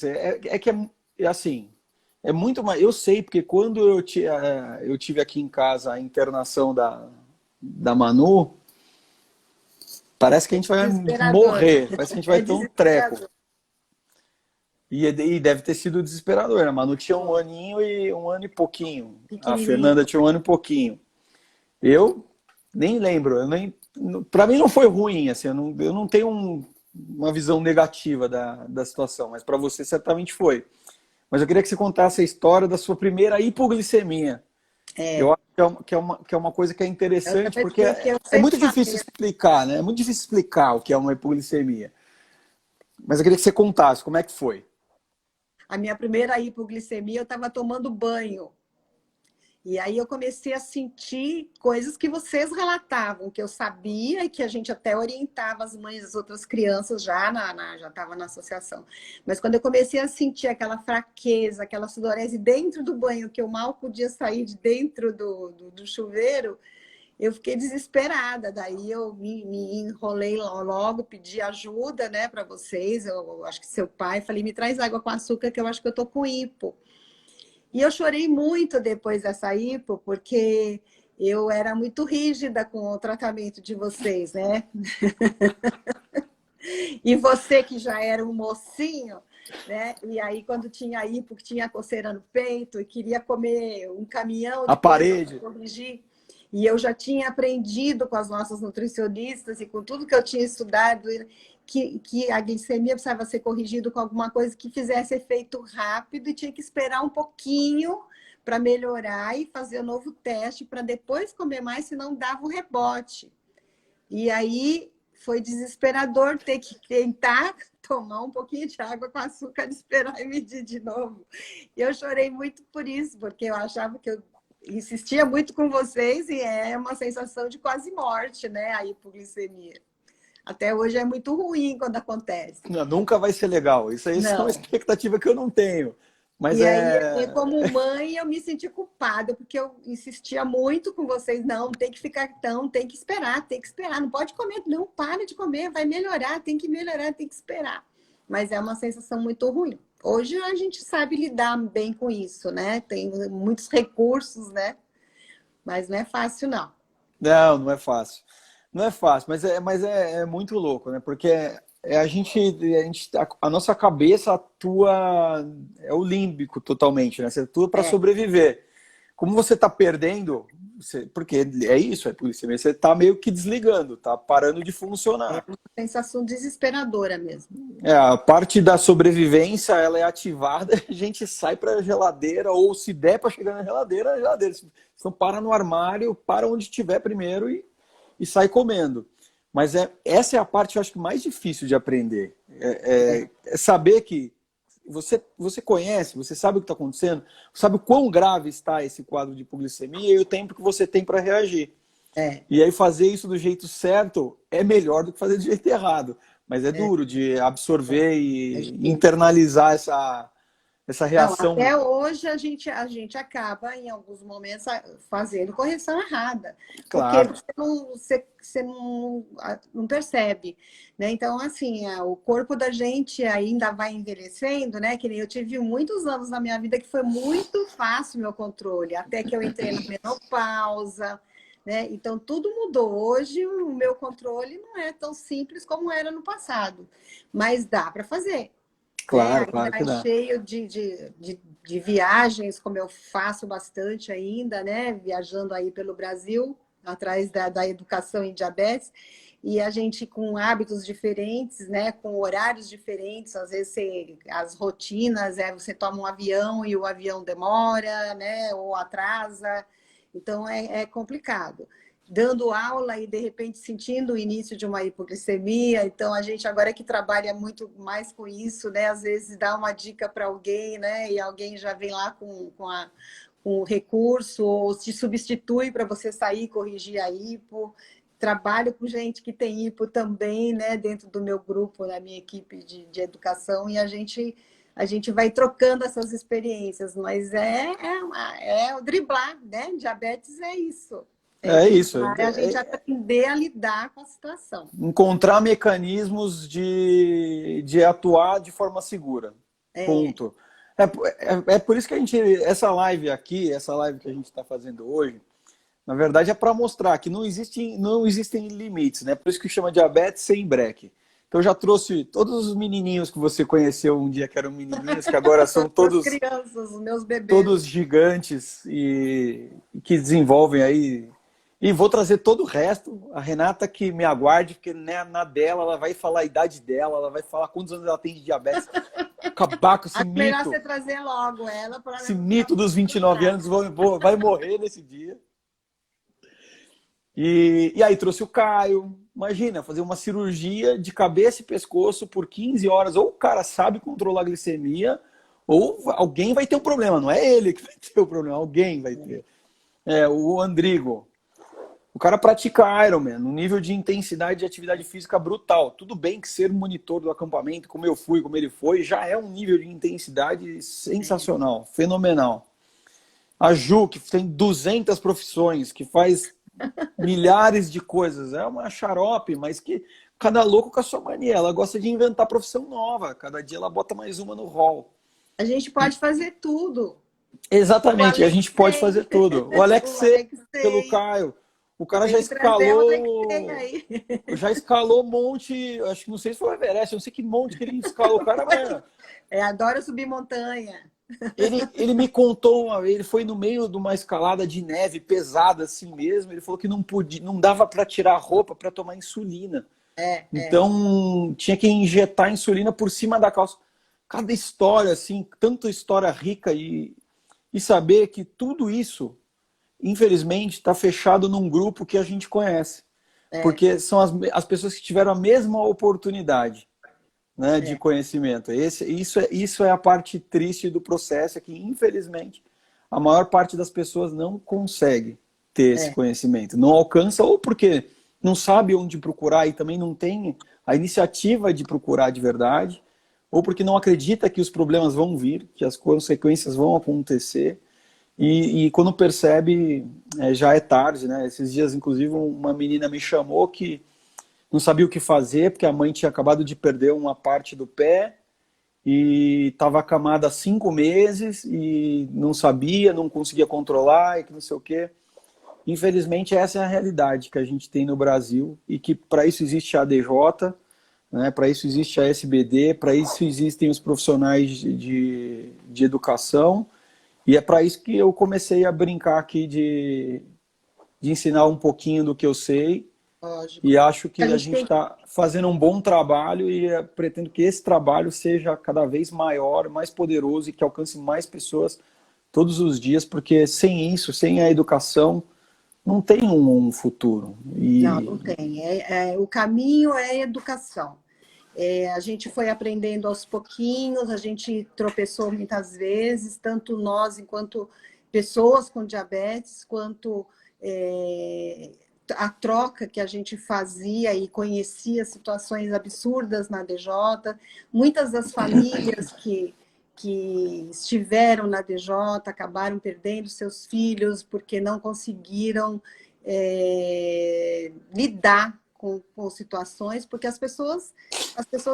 [SPEAKER 1] Assim, é muito mais. Eu sei, porque quando eu tive aqui em casa a internação da Manu, parece que a
[SPEAKER 2] É
[SPEAKER 1] gente vai
[SPEAKER 2] desesperador.
[SPEAKER 1] morrer, parece que a gente vai
[SPEAKER 2] É
[SPEAKER 1] ter um treco.
[SPEAKER 2] desesperador.
[SPEAKER 1] E deve ter sido desesperador. A Manu tinha um aninho e um ano e pouquinho. A
[SPEAKER 2] Pequenininho.
[SPEAKER 1] Fernanda tinha um ano e pouquinho. Eu nem lembro. Para mim não foi ruim, assim, eu não tenho uma visão negativa da situação, mas para você certamente foi. Mas eu queria que você contasse a história da sua primeira hipoglicemia.
[SPEAKER 2] É,
[SPEAKER 1] Eu acho que é uma coisa que é
[SPEAKER 2] é
[SPEAKER 1] interessante,
[SPEAKER 2] outra
[SPEAKER 1] porque
[SPEAKER 2] coisa que eu
[SPEAKER 1] é
[SPEAKER 2] sempre
[SPEAKER 1] muito difícil
[SPEAKER 2] falei.
[SPEAKER 1] explicar, né? É muito difícil explicar o que é uma hipoglicemia. Mas eu queria que você contasse como é que foi.
[SPEAKER 2] A minha primeira hipoglicemia, eu estava tomando banho. E aí eu comecei a sentir coisas que vocês relatavam, que eu sabia e que a gente até orientava as mães das outras crianças já estava na associação. Mas quando eu comecei a sentir aquela fraqueza, aquela sudorese dentro do banho, que eu mal podia sair de dentro do chuveiro, eu fiquei desesperada. Daí eu me enrolei logo, pedi ajuda, né, para vocês. Eu acho que seu pai, falei, me traz água com açúcar, que eu acho que eu tô com hipo. E eu chorei muito depois dessa hipo, porque eu era muito rígida com o tratamento de vocês, né? E você que já era um mocinho, né? E aí quando tinha hipo, que tinha coceira no peito e queria comer um caminhão
[SPEAKER 1] A
[SPEAKER 2] de coisa para
[SPEAKER 1] parede.
[SPEAKER 2] corrigir. e eu já tinha aprendido com as nossas nutricionistas e com tudo que eu tinha estudado, que a glicemia precisava ser corrigida com alguma coisa que fizesse efeito rápido e tinha que esperar um pouquinho para melhorar e fazer o novo teste para depois comer mais, senão dava o rebote. E aí foi desesperador ter que tentar tomar um pouquinho de água com açúcar, esperar e medir de novo. E eu chorei muito por isso, porque eu achava que eu insistia muito com vocês e é uma sensação de quase morte, né, a hipoglicemia. Até hoje é muito ruim quando acontece.
[SPEAKER 1] Não, nunca vai ser legal. Isso aí é uma expectativa que eu não tenho. Mas
[SPEAKER 2] e aí, como mãe, eu me senti culpada, porque eu insistia muito com vocês. Não, tem que ficar tão, tem que esperar. Não pode comer, não, para de comer, vai melhorar, tem que melhorar, tem que esperar. Mas é uma sensação muito ruim. Hoje a gente sabe lidar bem com isso, né? Tem muitos recursos, né? Mas não é fácil, não.
[SPEAKER 1] Não, não é fácil. Não é fácil, mas é muito louco, né? Porque a nossa cabeça atua, é o límbico totalmente, né? Você atua para sobreviver. Como você está perdendo, porque é isso, você está meio que desligando, está parando de funcionar.
[SPEAKER 2] É uma sensação desesperadora mesmo.
[SPEAKER 1] A parte da sobrevivência, ela é ativada, a gente sai para a geladeira, ou se der para chegar na geladeira, a geladeira. Então para no armário, para onde estiver primeiro e sai comendo. Mas essa é a parte, eu acho que mais difícil de aprender. É saber que você conhece, você sabe o que está acontecendo, sabe o quão grave está esse quadro de hipoglicemia e o tempo que você tem para reagir. E aí fazer isso do jeito certo é melhor do que fazer do jeito errado. Mas é duro de absorver e internalizar essa reação.
[SPEAKER 2] Não, até hoje a gente acaba, em alguns momentos, fazendo correção errada.
[SPEAKER 1] Claro.
[SPEAKER 2] Porque você não percebe. Né? Então, assim, o corpo da gente ainda vai envelhecendo, né? Que nem eu tive muitos anos na minha vida que foi muito fácil o meu controle, até que eu entrei na menopausa. Né? Então, tudo mudou. Hoje, o meu controle não é tão simples como era no passado. Mas dá para fazer.
[SPEAKER 1] Claro, claro que dá.
[SPEAKER 2] Cheio de viagens, como eu faço bastante ainda, né? Viajando aí pelo Brasil, atrás da educação em diabetes. E a gente com hábitos diferentes, né? Com horários diferentes. Às vezes, as rotinas, você toma um avião e o avião demora, né? Ou atrasa. Então, é complicado. Dando aula e, de repente, sentindo o início de uma hipoglicemia. Então, a gente agora que trabalha muito mais com isso, né? Às vezes dá uma dica para alguém, né? E alguém já vem lá com o recurso ou te substitui para você sair e corrigir a hipo. Trabalho com gente que tem hipo também, né? Dentro do meu grupo, na minha equipe de educação. E a gente vai trocando essas experiências. Mas é o driblar, né? Diabetes é isso.
[SPEAKER 1] É isso.
[SPEAKER 2] A gente aprender a lidar com a situação.
[SPEAKER 1] Encontrar mecanismos de atuar de forma segura. Ponto. É por isso que essa live que a gente está fazendo hoje, na verdade é para mostrar que não existem limites, né? Por isso que chama diabetes sem breque. Então eu já trouxe todos os menininhos que você conheceu um dia que eram menininhos, que agora são todos
[SPEAKER 2] crianças, os meus bebês.
[SPEAKER 1] Todos gigantes e que desenvolvem aí. E vou trazer todo o resto. A Renata que me aguarde, porque na dela ela vai falar a idade dela, ela vai falar quantos anos ela tem de diabetes. Acabar com esse mito.
[SPEAKER 2] Melhor você trazer logo ela.
[SPEAKER 1] Esse mito dos 29 anos vai morrer nesse dia. E aí trouxe o Caio. Imagina, fazer uma cirurgia de cabeça e pescoço por 15 horas. Ou o cara sabe controlar a glicemia, ou alguém vai ter um problema. Não é ele que vai ter o problema, alguém vai ter. O Andrigo. O cara pratica Ironman, um nível de intensidade de atividade física brutal. Tudo bem que ser monitor do acampamento, como eu fui, como ele foi, já é um nível de intensidade sensacional, fenomenal. A Ju, que tem 200 profissões, que faz milhares de coisas. É uma xarope, mas que cada louco com a sua mania. Ela gosta de inventar profissão nova. Cada dia ela bota mais uma no hall.
[SPEAKER 2] A gente pode fazer tudo.
[SPEAKER 1] Exatamente, a gente pode fazer tudo. O Alexei, pelo Caio. O cara já escalou monte, acho que não sei se foi o Everest, não sei que monte que ele escalou. O cara
[SPEAKER 2] adora subir montanha.
[SPEAKER 1] Ele me contou, ele foi no meio de uma escalada de neve pesada assim mesmo, ele falou que não podia, não dava para tirar a roupa para tomar insulina.
[SPEAKER 2] É.
[SPEAKER 1] Então, tinha que injetar insulina por cima da calça. Cada história, assim, tanta história rica e saber que tudo isso, infelizmente, está fechado num grupo que a gente conhece.
[SPEAKER 2] É,
[SPEAKER 1] Porque são as pessoas que tiveram a mesma oportunidade, né, de
[SPEAKER 2] é,
[SPEAKER 1] conhecimento. Isso é a parte triste do processo, é que, infelizmente, a maior parte das pessoas não consegue ter esse
[SPEAKER 2] é.
[SPEAKER 1] conhecimento. Não alcança, ou porque não sabe onde procurar e também não tem a iniciativa de procurar de verdade, ou porque não acredita que os problemas vão vir, que as consequências vão acontecer, e quando percebe, já é tarde, né? Esses dias, inclusive, uma menina me chamou que não sabia o que fazer, porque a mãe tinha acabado de perder uma parte do pé e estava acamada há 5 meses e não sabia, não conseguia controlar e que não sei o quê. Infelizmente, essa é a realidade que a gente tem no Brasil e que para isso existe a ADJ, né? Para isso existe a SBD, para isso existem os profissionais de educação e é para isso que eu comecei a brincar aqui de ensinar um pouquinho do que eu sei
[SPEAKER 2] Lógico.
[SPEAKER 1] e acho
[SPEAKER 2] A
[SPEAKER 1] que a
[SPEAKER 2] gente
[SPEAKER 1] gente
[SPEAKER 2] tem
[SPEAKER 1] está fazendo um bom trabalho e pretendo que esse trabalho seja cada vez maior, mais poderoso e que alcance mais pessoas todos os dias, porque sem isso, sem a educação, não tem um futuro.
[SPEAKER 2] Não, não tem. O caminho é a educação. A gente foi aprendendo aos pouquinhos, a gente tropeçou muitas vezes, tanto nós, enquanto pessoas com diabetes, quanto a troca que a gente fazia e conhecia situações absurdas na DJ. Muitas das famílias que estiveram na DJ acabaram perdendo seus filhos porque não conseguiram lidar com situações, porque as pessoas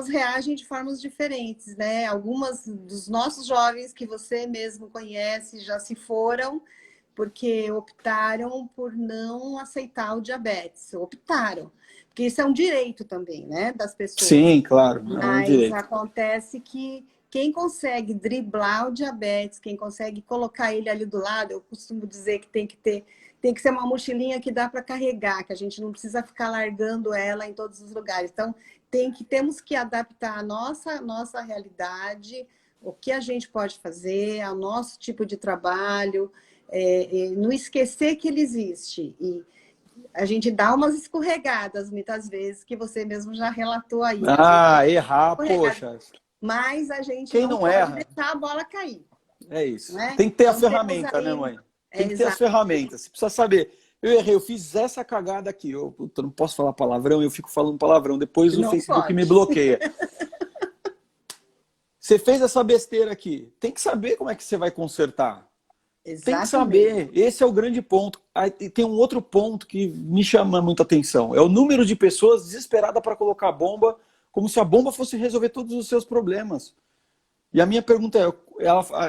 [SPEAKER 2] reagem de formas diferentes, né? Algumas dos nossos jovens que você mesmo conhece já se foram porque optaram por não aceitar o diabetes, optaram, porque isso é um direito também, né, das pessoas.
[SPEAKER 1] Sim, claro, é um
[SPEAKER 2] Mas
[SPEAKER 1] direito.
[SPEAKER 2] acontece que quem consegue driblar o diabetes, quem consegue colocar ele ali do lado, eu costumo dizer que tem que ser uma mochilinha que dá para carregar, que a gente não precisa ficar largando ela em todos os lugares. Então, temos que adaptar a nossa realidade, o que a gente pode fazer, ao nosso tipo de trabalho, não esquecer que ele existe. E a gente dá umas escorregadas, muitas vezes, que você mesmo já relatou aí, que a gente
[SPEAKER 1] Ah, errar,
[SPEAKER 2] escorregada,
[SPEAKER 1] poxa,
[SPEAKER 2] mas a gente
[SPEAKER 1] quem
[SPEAKER 2] não
[SPEAKER 1] não
[SPEAKER 2] pode
[SPEAKER 1] erra,
[SPEAKER 2] deixar a bola cair,
[SPEAKER 1] é isso.
[SPEAKER 2] né?
[SPEAKER 1] Tem que ter a
[SPEAKER 2] Então temos
[SPEAKER 1] ferramenta, né,
[SPEAKER 2] aí,
[SPEAKER 1] mãe? Tem que ter as
[SPEAKER 2] exato,
[SPEAKER 1] ferramentas. Você precisa saber. Eu errei, eu fiz essa cagada aqui. Eu não posso falar palavrão, eu fico falando palavrão. Depois o
[SPEAKER 2] não
[SPEAKER 1] Facebook me
[SPEAKER 2] pode.
[SPEAKER 1] bloqueia. Você fez essa besteira aqui. Tem que saber como é que você vai consertar. Tem que
[SPEAKER 2] Exatamente.
[SPEAKER 1] saber. Esse é o grande ponto. Aí tem um outro ponto que me chama muita atenção. É o número de pessoas desesperadas para colocar a bomba, como se a bomba fosse resolver todos os seus problemas. E a minha pergunta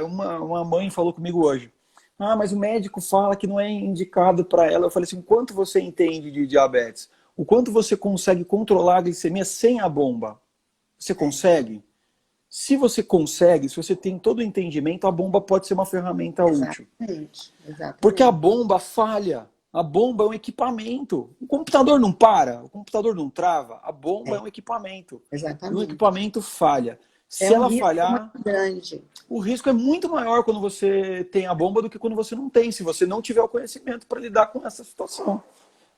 [SPEAKER 1] uma mãe falou comigo hoje. Ah, mas o médico fala que não é indicado para ela. Eu falei assim, quanto você entende de diabetes? O quanto você consegue controlar a glicemia sem a bomba? Você consegue? Se você consegue, se você tem todo o entendimento, a bomba pode ser uma ferramenta útil.
[SPEAKER 2] Exatamente,
[SPEAKER 1] Porque a
[SPEAKER 2] exatamente.
[SPEAKER 1] bomba falha. A bomba é um equipamento. O computador não para, o computador não trava. A bomba é um equipamento. E o
[SPEAKER 2] Exatamente.
[SPEAKER 1] equipamento falha.
[SPEAKER 2] É
[SPEAKER 1] Se
[SPEAKER 2] um
[SPEAKER 1] ela
[SPEAKER 2] risco muito
[SPEAKER 1] falhar,
[SPEAKER 2] grande.
[SPEAKER 1] o risco é muito maior quando você tem a bomba do que quando você não tem, se você não tiver o conhecimento para lidar com essa situação.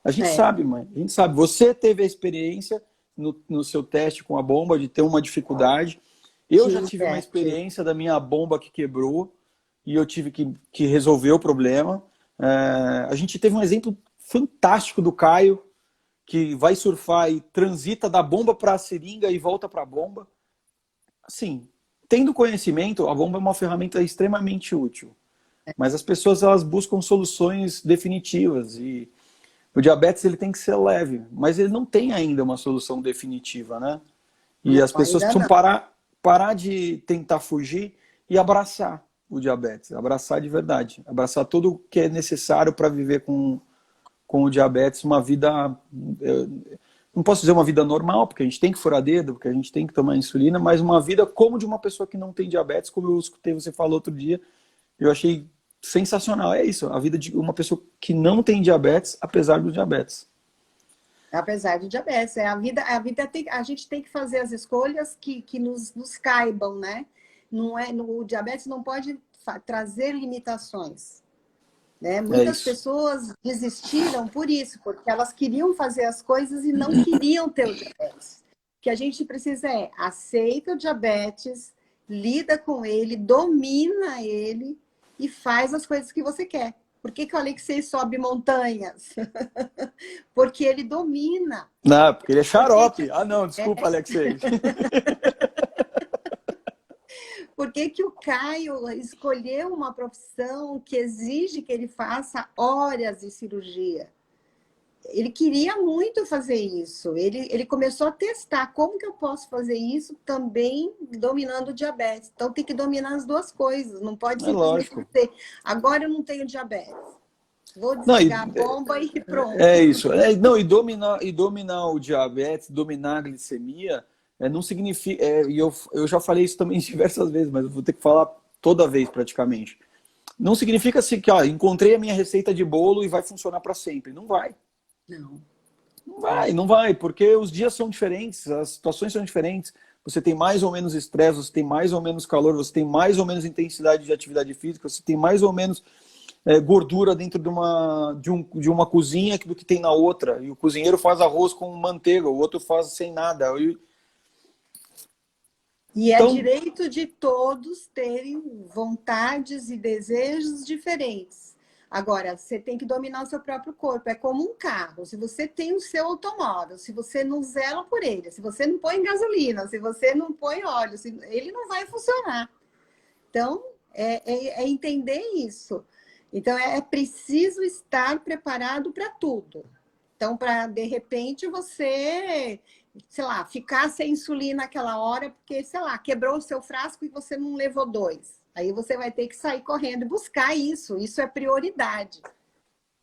[SPEAKER 1] A gente
[SPEAKER 2] É,
[SPEAKER 1] sabe, mãe. A gente sabe. Você teve a experiência no seu teste com a bomba de ter uma dificuldade. Eu já tive uma
[SPEAKER 2] tive.
[SPEAKER 1] experiência da minha bomba que quebrou e eu tive que resolver o problema. A gente teve um exemplo fantástico do Caio, que vai surfar e transita da bomba para a seringa e volta para a bomba. Assim, tendo conhecimento, a bomba é uma ferramenta extremamente útil. Mas as pessoas elas buscam soluções definitivas e o diabetes ele tem que ser leve, mas ele não tem ainda uma solução definitiva, né? E
[SPEAKER 2] Não,
[SPEAKER 1] as pessoas
[SPEAKER 2] ainda
[SPEAKER 1] precisam
[SPEAKER 2] não.
[SPEAKER 1] parar de tentar fugir e abraçar o diabetes, abraçar de verdade, abraçar tudo o que é necessário para viver com o diabetes uma vida. não posso dizer uma vida normal, porque a gente tem que furar dedo, porque a gente tem que tomar insulina, mas uma vida como de uma pessoa que não tem diabetes, como eu escutei você falar outro dia, eu achei sensacional. É isso, a vida de uma pessoa que não tem diabetes, apesar do diabetes.
[SPEAKER 2] Apesar do diabetes, a gente tem que fazer as escolhas que nos caibam, né? Não é, o diabetes não pode trazer limitações, né?
[SPEAKER 1] É
[SPEAKER 2] Muitas
[SPEAKER 1] isso.
[SPEAKER 2] pessoas desistiram por isso, porque elas queriam fazer as coisas e não queriam ter o diabetes. O que a gente precisa é aceita o diabetes, lida com ele, domina ele e faz as coisas que você quer. Por que o Alexei sobe montanhas? Porque ele domina.
[SPEAKER 1] Não, porque ele é
[SPEAKER 2] Porque
[SPEAKER 1] xarope. Ah, não, desculpa, Alexei.
[SPEAKER 2] Por que que o Caio escolheu uma profissão que exige que ele faça horas de cirurgia? Ele queria muito fazer isso. Ele começou a testar como que eu posso fazer isso também dominando o diabetes. Então tem que dominar as duas coisas. Não pode
[SPEAKER 1] É
[SPEAKER 2] simplesmente
[SPEAKER 1] lógico.
[SPEAKER 2] dizer, agora eu não tenho diabetes. Vou
[SPEAKER 1] Não,
[SPEAKER 2] desligar a bomba e pronto.
[SPEAKER 1] é isso. Não, e dominar o diabetes, dominar a glicemia, não significa. E eu já falei isso também diversas vezes, mas eu vou ter que falar toda vez praticamente. Não significa assim que, encontrei a minha receita de bolo e vai funcionar para sempre. Não vai.
[SPEAKER 2] Não.
[SPEAKER 1] Não vai, porque os dias são diferentes, as situações são diferentes. Você tem mais ou menos estresse, você tem mais ou menos calor, você tem mais ou menos intensidade de atividade física, você tem mais ou menos gordura dentro de uma cozinha do que tem na outra. E o cozinheiro faz arroz com manteiga, o outro faz sem nada.
[SPEAKER 2] E é
[SPEAKER 1] Então,
[SPEAKER 2] direito de todos terem vontades e desejos diferentes. Agora, você tem que dominar o seu próprio corpo. É como um carro. Se você tem o seu automóvel, se você não zela por ele, se você não põe gasolina, se você não põe óleo, ele não vai funcionar. Então, é entender isso. Então, é preciso estar preparado para tudo. Então, para, de repente, você, sei lá, ficar sem insulina naquela hora, porque, sei lá, quebrou o seu frasco e você não levou 2. Aí você vai ter que sair correndo e buscar isso. Isso é prioridade.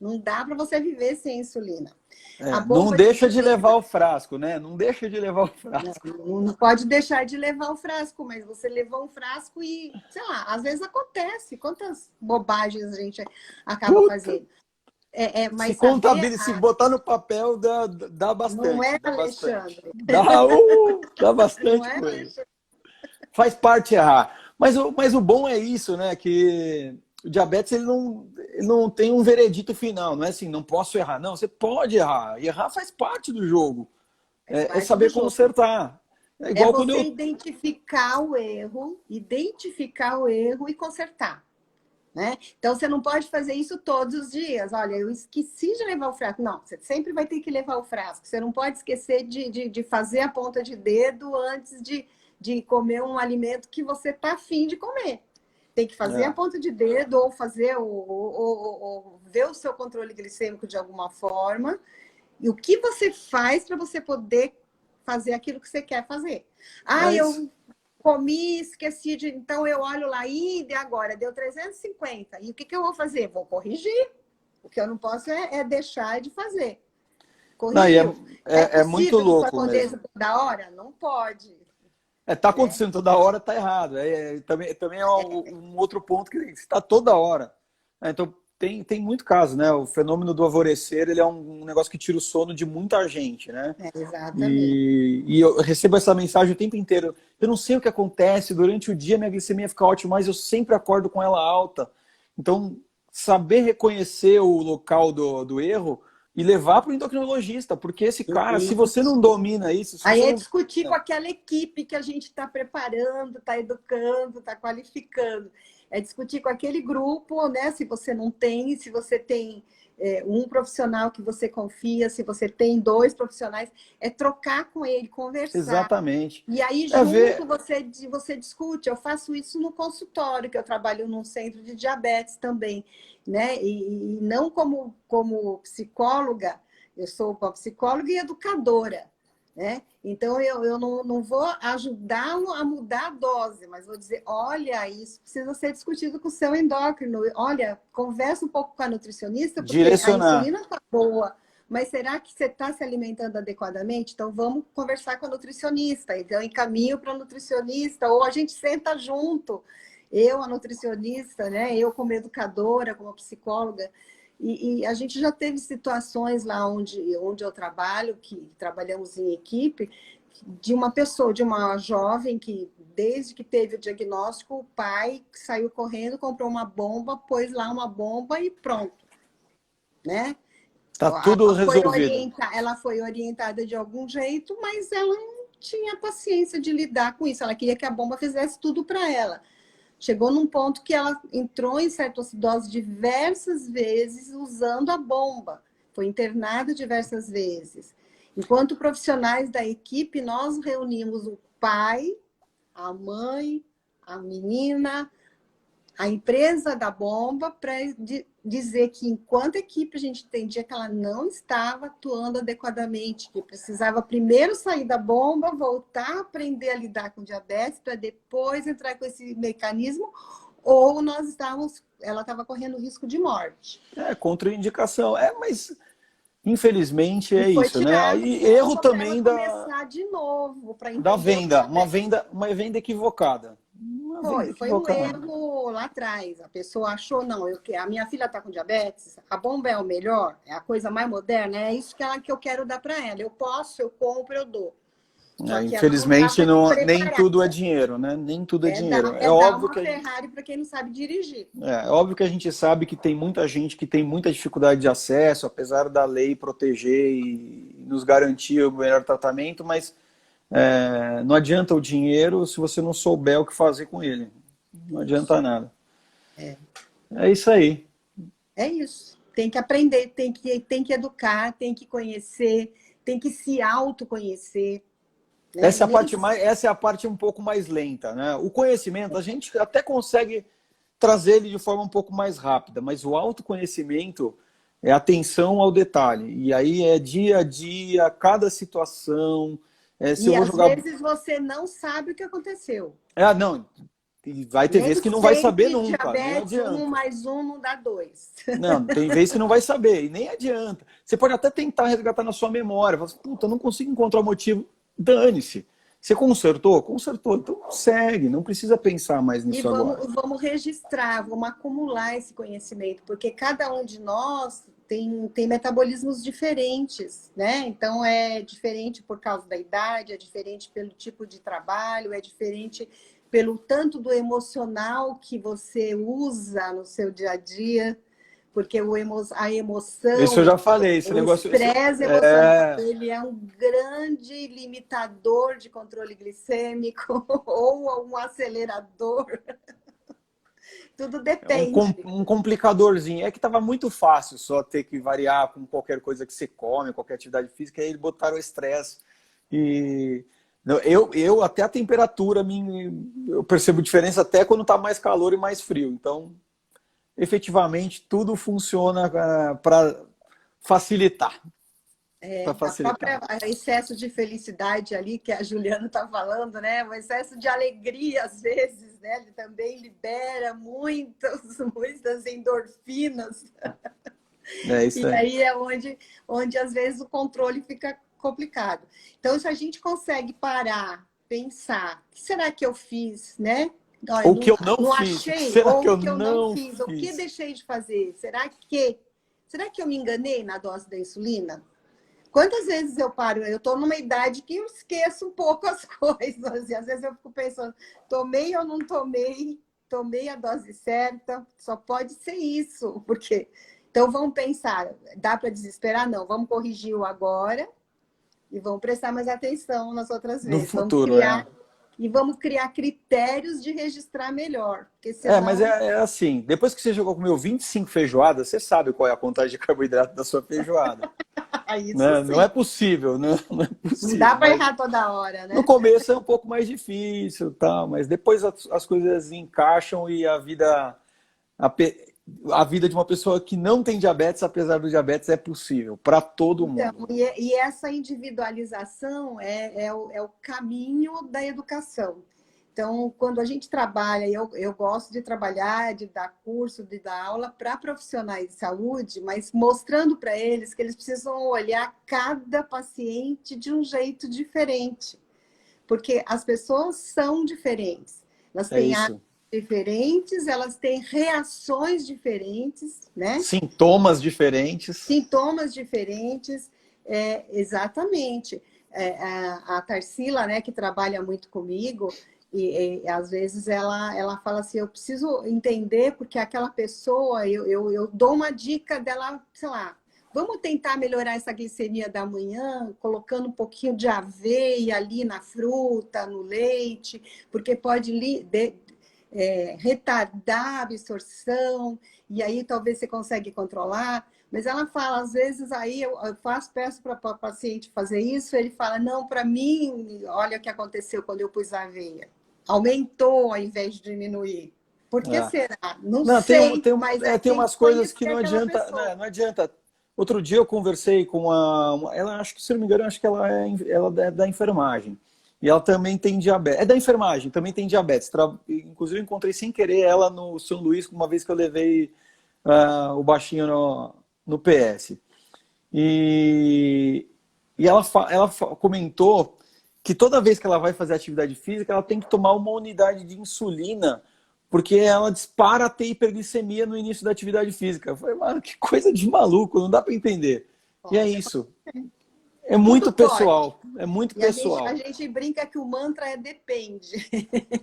[SPEAKER 2] Não dá para você viver sem insulina. A
[SPEAKER 1] não
[SPEAKER 2] bomba de
[SPEAKER 1] deixa de
[SPEAKER 2] insulina...
[SPEAKER 1] levar o frasco, né? Não deixa de levar o frasco.
[SPEAKER 2] Não pode deixar de levar o frasco, mas você levou um frasco e, sei lá, às vezes acontece. Quantas bobagens a gente acaba
[SPEAKER 1] Puta,
[SPEAKER 2] fazendo.
[SPEAKER 1] se
[SPEAKER 2] Mas saber...
[SPEAKER 1] contabilizar, se botar no papel, dá
[SPEAKER 2] Não
[SPEAKER 1] bastante,
[SPEAKER 2] é,
[SPEAKER 1] dá bastante.
[SPEAKER 2] Alexandre?
[SPEAKER 1] Dá
[SPEAKER 2] Não
[SPEAKER 1] bastante
[SPEAKER 2] é,
[SPEAKER 1] coisa.
[SPEAKER 2] Alexandre?
[SPEAKER 1] Faz parte errar. Mas o bom é isso, né? Que o diabetes ele não tem um veredito final. Não é assim, não posso errar. Não, você pode errar. E errar faz parte do jogo.
[SPEAKER 2] Faz
[SPEAKER 1] É
[SPEAKER 2] parte do
[SPEAKER 1] saber
[SPEAKER 2] jogo.
[SPEAKER 1] consertar. É
[SPEAKER 2] É
[SPEAKER 1] igual quando
[SPEAKER 2] você
[SPEAKER 1] eu.
[SPEAKER 2] identificar o erro e consertar. Né? Então, você não pode fazer isso todos os dias. Olha, eu esqueci de levar o frasco. Não, você sempre vai ter que levar o frasco. Você não pode esquecer de fazer a ponta de dedo antes de comer um alimento que você está afim de comer. Tem que fazer a
[SPEAKER 1] É,
[SPEAKER 2] ponta de dedo ou fazer ou ver o seu controle glicêmico de alguma forma. E o que você faz para você poder fazer aquilo que você quer fazer? Ah,
[SPEAKER 1] é isso.
[SPEAKER 2] eu comi, esqueci de... Então, eu olho lá e agora deu 350. E o que eu vou fazer? Vou corrigir. O que eu não posso é deixar de fazer.
[SPEAKER 1] Não, e
[SPEAKER 2] Corrigiu. É
[SPEAKER 1] é muito
[SPEAKER 2] possível que isso
[SPEAKER 1] louco
[SPEAKER 2] aconteça
[SPEAKER 1] mesmo.
[SPEAKER 2] toda hora? Não pode.
[SPEAKER 1] Tá
[SPEAKER 2] Né?
[SPEAKER 1] acontecendo toda hora, tá errado. Também é um outro ponto que está toda hora. Então, tem muito caso, né? O fenômeno do alvorecer, ele é um negócio que tira o sono de muita gente, né?
[SPEAKER 2] Exatamente.
[SPEAKER 1] E eu recebo essa mensagem o tempo inteiro. Eu não sei o que acontece, durante o dia minha glicemia fica ótima, mas eu sempre acordo com ela alta. Então, saber reconhecer o local do erro e levar para o endocrinologista, porque esse cara, se você não domina isso, se
[SPEAKER 2] Aí
[SPEAKER 1] você
[SPEAKER 2] é
[SPEAKER 1] não...
[SPEAKER 2] discutir com aquela equipe que a gente está preparando, está educando, está qualificando. É discutir com aquele grupo, né? Se você não tem, se você tem um profissional que você confia, se você tem 2 profissionais, é trocar com ele, conversar.
[SPEAKER 1] Exatamente.
[SPEAKER 2] E aí,
[SPEAKER 1] É
[SPEAKER 2] junto,
[SPEAKER 1] ver...
[SPEAKER 2] você discute. Eu faço isso no consultório, que eu trabalho num centro de diabetes também, né? E não como psicóloga, eu sou uma psicóloga e educadora, né? Então, eu não vou ajudá-lo a mudar a dose, mas vou dizer, olha, isso precisa ser discutido com o seu endócrino. Olha, conversa um pouco com a nutricionista, porque a
[SPEAKER 1] Direcionar.
[SPEAKER 2] insulina está boa, mas será que você está se alimentando adequadamente? Então vamos conversar com a nutricionista. Então encaminho para a nutricionista, ou a gente senta junto, eu, a nutricionista, né? Eu como educadora, como psicóloga. E a gente já teve situações lá onde eu trabalho, que trabalhamos em equipe, de uma pessoa, de uma jovem que, desde que teve o diagnóstico, o pai saiu correndo, comprou uma bomba, pôs lá uma bomba e pronto, né?
[SPEAKER 1] Tá tudo resolvido.
[SPEAKER 2] Ela foi orientada de algum jeito, mas ela não tinha paciência de lidar com isso. Ela queria que a bomba fizesse tudo para ela. Chegou num ponto que ela entrou em cetoacidose diversas vezes usando a bomba. Foi internada diversas vezes. Enquanto profissionais da equipe, nós reunimos o pai, a mãe, a menina, a empresa da bomba, para dizer que, enquanto equipe, a gente entendia que ela não estava atuando adequadamente, que precisava primeiro sair da bomba, voltar a aprender a lidar com diabetes, para depois entrar com esse mecanismo, ou ela estava correndo risco de morte.
[SPEAKER 1] É, contraindicação. É, mas infelizmente é
[SPEAKER 2] E foi
[SPEAKER 1] isso, né?
[SPEAKER 2] tirado
[SPEAKER 1] Aí erro também
[SPEAKER 2] ela começar de novo, para
[SPEAKER 1] da
[SPEAKER 2] entender o que
[SPEAKER 1] venda, uma venda equivocada. Uma venda
[SPEAKER 2] foi um
[SPEAKER 1] equivocada.
[SPEAKER 2] erro lá atrás. A pessoa achou, não, a minha filha está com diabetes, a bomba é o melhor, é a coisa mais moderna, é isso que eu quero dar para ela. Eu posso, eu compro, eu dou. Só
[SPEAKER 1] É,
[SPEAKER 2] que ela não
[SPEAKER 1] infelizmente,
[SPEAKER 2] estava
[SPEAKER 1] não, nem tudo é
[SPEAKER 2] preparada.
[SPEAKER 1] dinheiro, né? Nem tudo é dinheiro.
[SPEAKER 2] É dar uma Ferrari para quem não sabe dirigir.
[SPEAKER 1] É óbvio que a gente sabe que tem muita gente que tem muita dificuldade de acesso, apesar da lei proteger e nos garantir o melhor tratamento, mas não adianta o dinheiro se você não souber o que fazer com ele. Não adianta nada. É isso aí.
[SPEAKER 2] É isso. Tem que aprender, tem que educar, tem que conhecer, tem que se autoconhecer. Né?
[SPEAKER 1] Essa é a parte um pouco mais lenta, né? O conhecimento, a gente até consegue trazer ele de forma um pouco mais rápida, mas o autoconhecimento é atenção ao detalhe. E aí é dia a dia, cada situação. Se eu
[SPEAKER 2] E
[SPEAKER 1] vou
[SPEAKER 2] às
[SPEAKER 1] jogar...
[SPEAKER 2] vezes você não sabe o que aconteceu.
[SPEAKER 1] Não. E vai ter
[SPEAKER 2] Nem
[SPEAKER 1] vezes que não vai saber
[SPEAKER 2] sempre
[SPEAKER 1] nunca, nem
[SPEAKER 2] diabetes,
[SPEAKER 1] adianta.
[SPEAKER 2] 1 + 1 não dá 2.
[SPEAKER 1] Não, tem vezes que não vai saber, e nem adianta. Você pode até tentar resgatar na sua memória. Fala assim, puta, eu não consigo encontrar o motivo. Dane-se. Você consertou? Consertou. Então segue, não precisa pensar mais nisso agora.
[SPEAKER 2] Vamos registrar, vamos acumular esse conhecimento, porque cada um de nós tem metabolismos diferentes, né? Então é diferente por causa da idade, é diferente pelo tipo de trabalho, é diferente pelo tanto do emocional que você usa no seu dia a dia, porque a emoção,
[SPEAKER 1] Isso eu já falei, esse
[SPEAKER 2] o
[SPEAKER 1] negócio.
[SPEAKER 2] estresse emocional, ele é um grande limitador de controle glicêmico ou um acelerador. Tudo depende.
[SPEAKER 1] Um complicadorzinho. É que estava muito fácil só ter que variar com qualquer coisa que você come, qualquer atividade física, aí eles botaram o estresse. E eu até a temperatura, eu percebo diferença até quando está mais calor e mais frio. Então, efetivamente, tudo funciona para facilitar.
[SPEAKER 2] O próprio excesso de felicidade ali, que a Juliana está falando, né? O excesso de alegria, às vezes, né? Ele também libera muitas endorfinas.
[SPEAKER 1] Isso aí.
[SPEAKER 2] Aí é onde, às vezes, o controle fica complicado. Então, se a gente consegue parar, pensar, o que será que eu fiz, né?
[SPEAKER 1] Olha, o que eu não fiz.
[SPEAKER 2] Achei,
[SPEAKER 1] será
[SPEAKER 2] ou
[SPEAKER 1] que eu
[SPEAKER 2] que eu
[SPEAKER 1] não
[SPEAKER 2] fiz,
[SPEAKER 1] fiz?
[SPEAKER 2] o que deixei de fazer? Será que eu me enganei na dose da insulina? Quantas vezes eu paro? Eu estou numa idade que eu esqueço um pouco as coisas. E às vezes eu fico pensando, tomei ou não tomei? Tomei a dose certa? Só pode ser isso. Porque... Então vamos pensar, dá para desesperar? Não, vamos corrigir o agora e vamos prestar mais atenção nas outras vezes.
[SPEAKER 1] No futuro,
[SPEAKER 2] E vamos criar critérios de registrar melhor. Porque senão...
[SPEAKER 1] mas é assim, depois que você comeu 25 feijoadas, você sabe qual é a contagem de carboidrato da sua feijoada.
[SPEAKER 2] Isso
[SPEAKER 1] né?
[SPEAKER 2] sim.
[SPEAKER 1] Não é possível, não é possível.
[SPEAKER 2] Não dá para errar toda hora, né?
[SPEAKER 1] No começo é um pouco mais difícil, tá? Mas depois as coisas encaixam e a vida de uma pessoa que não tem diabetes, apesar do diabetes, é possível para todo mundo.
[SPEAKER 2] Então, e essa individualização é o caminho da educação. Então, quando a gente trabalha, eu gosto de trabalhar, de dar curso, de dar aula para profissionais de saúde, mas mostrando para eles que eles precisam olhar cada paciente de um jeito diferente, porque as pessoas são diferentes, elas
[SPEAKER 1] É
[SPEAKER 2] têm hábitos
[SPEAKER 1] isso.
[SPEAKER 2] diferentes, elas têm reações diferentes, né?
[SPEAKER 1] Sintomas diferentes.
[SPEAKER 2] Sintomas diferentes, exatamente. A Tarsila, né, que trabalha muito comigo, e às vezes ela fala assim, eu preciso entender porque aquela pessoa, eu dou uma dica dela, sei lá, vamos tentar melhorar essa glicemia da manhã, colocando um pouquinho de aveia ali na fruta, no leite, porque pode retardar a absorção, e aí talvez você consiga controlar. Mas ela fala, às vezes, aí eu peço para o paciente fazer isso, ele fala, não, para mim, olha o que aconteceu quando eu pus a aveia. Aumentou ao invés de diminuir. Por que
[SPEAKER 1] É.
[SPEAKER 2] será? Não
[SPEAKER 1] Não,
[SPEAKER 2] sei, mas
[SPEAKER 1] tem
[SPEAKER 2] tem que
[SPEAKER 1] umas coisas
[SPEAKER 2] conhecer
[SPEAKER 1] que não
[SPEAKER 2] aquela
[SPEAKER 1] adianta, né?
[SPEAKER 2] pessoa.
[SPEAKER 1] Não adianta. Outro dia eu conversei com ela, acho que se não me engano, acho que ela é da enfermagem. E ela também tem diabetes. É da enfermagem, também tem diabetes. Inclusive eu encontrei sem querer ela no São Luís, uma vez que eu levei o baixinho no PS. E, ela comentou que toda vez que ela vai fazer atividade física, ela tem que tomar uma unidade de insulina, porque ela dispara a ter hiperglicemia no início da atividade física. Eu falei, mano, que coisa de maluco, não dá para entender. E é
[SPEAKER 2] Pode
[SPEAKER 1] isso.
[SPEAKER 2] acontecer.
[SPEAKER 1] É
[SPEAKER 2] Tudo
[SPEAKER 1] muito
[SPEAKER 2] pode.
[SPEAKER 1] pessoal. É muito
[SPEAKER 2] E a
[SPEAKER 1] pessoal.
[SPEAKER 2] gente brinca que o mantra é depende.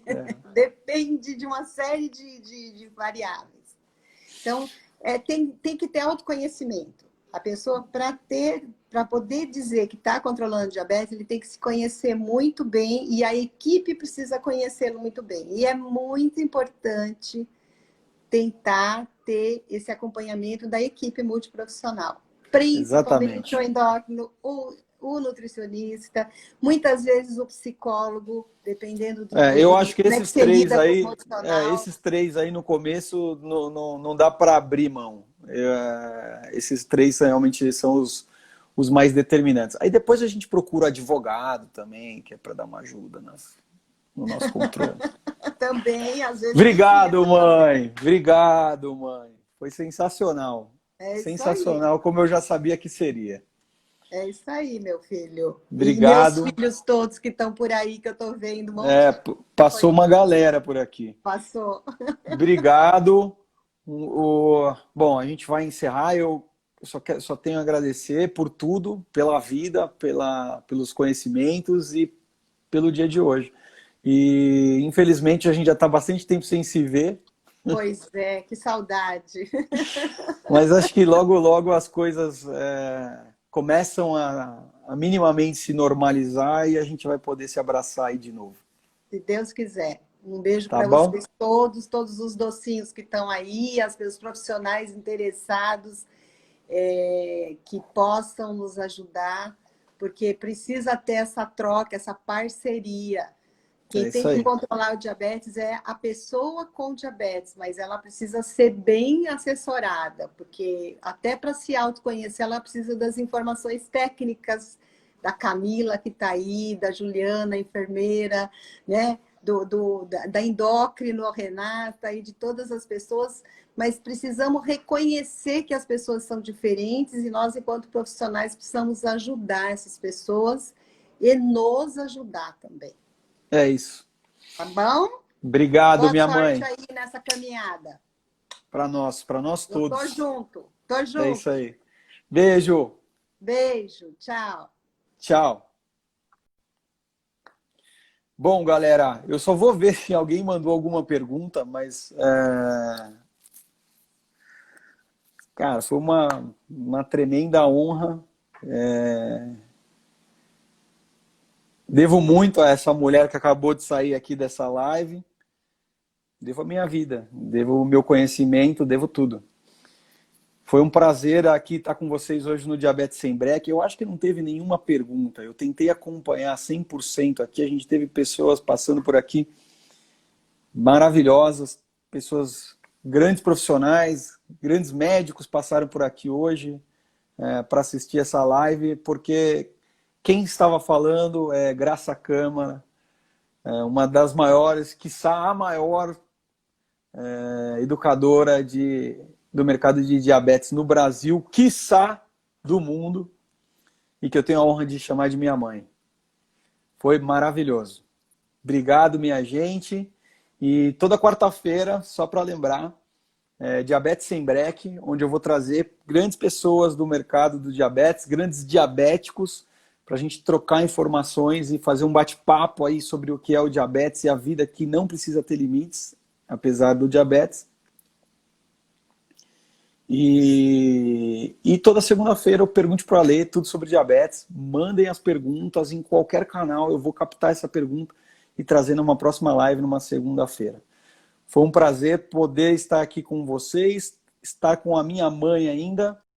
[SPEAKER 1] É,
[SPEAKER 2] Depende de uma série de variáveis. Então, tem que ter autoconhecimento. A pessoa, para poder dizer que está controlando diabetes, ele tem que se conhecer muito bem e a equipe precisa conhecê-lo muito bem. E é muito importante tentar ter esse acompanhamento da equipe multiprofissional, principalmente o
[SPEAKER 1] exatamente.
[SPEAKER 2] endócrino, o nutricionista, muitas vezes o psicólogo, dependendo
[SPEAKER 1] Eu acho que
[SPEAKER 2] como é que você lida com o emocional.
[SPEAKER 1] esses três aí no começo não dá para abrir mão. Esses três realmente são os mais determinantes. Aí depois a gente procura advogado também, que é para dar uma ajuda no nosso controle.
[SPEAKER 2] Também, às vezes, precisa
[SPEAKER 1] Obrigado,
[SPEAKER 2] também.
[SPEAKER 1] mãe. Obrigado, mãe. Foi sensacional.
[SPEAKER 2] É isso aí.
[SPEAKER 1] Sensacional, como eu já sabia que seria.
[SPEAKER 2] É isso aí, meu filho. E meus
[SPEAKER 1] Obrigado.
[SPEAKER 2] filhos todos que estão por aí, que eu estou vendo, um monte de
[SPEAKER 1] Passou
[SPEAKER 2] foi
[SPEAKER 1] uma galera por aqui.
[SPEAKER 2] passou.
[SPEAKER 1] Obrigado. Bom, a gente vai encerrar. Eu só tenho a agradecer por tudo, pela vida, pelos conhecimentos e pelo dia de hoje. E infelizmente a gente já está bastante tempo sem se ver,
[SPEAKER 2] Pois é, que saudade.
[SPEAKER 1] mas acho que logo, logo as coisas começam a minimamente se normalizar e a gente vai poder se abraçar aí de novo.
[SPEAKER 2] Se Deus quiser. Um beijo
[SPEAKER 1] Tá
[SPEAKER 2] para
[SPEAKER 1] bom?
[SPEAKER 2] vocês todos os docinhos que estão aí, os profissionais interessados que possam nos ajudar, porque precisa ter essa troca, essa parceria.
[SPEAKER 1] É
[SPEAKER 2] Quem
[SPEAKER 1] isso
[SPEAKER 2] tem que
[SPEAKER 1] aí.
[SPEAKER 2] controlar o diabetes é a pessoa com diabetes, mas ela precisa ser bem assessorada, porque até para se autoconhecer, ela precisa das informações técnicas da Camila, que está aí, da Juliana, enfermeira, né? Da endócrino, a Renata, e de todas as pessoas, mas precisamos reconhecer que as pessoas são diferentes e nós, enquanto profissionais, precisamos ajudar essas pessoas e nos ajudar também.
[SPEAKER 1] É isso.
[SPEAKER 2] Tá bom?
[SPEAKER 1] Obrigado,
[SPEAKER 2] Boa
[SPEAKER 1] minha
[SPEAKER 2] sorte
[SPEAKER 1] mãe.
[SPEAKER 2] aí nessa caminhada.
[SPEAKER 1] Para nós
[SPEAKER 2] Eu tô
[SPEAKER 1] todos.
[SPEAKER 2] junto, tô
[SPEAKER 1] É isso
[SPEAKER 2] junto.
[SPEAKER 1] aí. Beijo.
[SPEAKER 2] Beijo, tchau.
[SPEAKER 1] Tchau. Bom, galera, eu só vou ver se alguém mandou alguma pergunta, mas cara, foi uma tremenda honra. Devo muito a essa mulher que acabou de sair aqui dessa live. Devo a minha vida, devo o meu conhecimento, devo tudo. Foi um prazer aqui estar com vocês hoje no Diabetes Sem Breque. Eu acho que não teve nenhuma pergunta. Eu tentei acompanhar 100% aqui. A gente teve pessoas passando por aqui maravilhosas, pessoas, grandes profissionais, grandes médicos passaram por aqui hoje para assistir essa live, porque quem estava falando é Graça Câmara, uma das maiores, quiçá a maior educadora do mercado de diabetes no Brasil, quiçá do mundo, e que eu tenho a honra de chamar de minha mãe. Foi maravilhoso. Obrigado, minha gente. E toda quarta-feira, só para lembrar, Diabetes Sem Breque, onde eu vou trazer grandes pessoas do mercado do diabetes, grandes diabéticos, para a gente trocar informações e fazer um bate-papo aí sobre o que é o diabetes e a vida que não precisa ter limites, apesar do diabetes. E toda segunda-feira eu pergunto para a Alê tudo sobre diabetes. Mandem as perguntas em qualquer canal, eu vou captar essa pergunta e trazer numa próxima live, numa segunda-feira. Foi um prazer poder estar aqui com vocês, estar com a minha mãe ainda.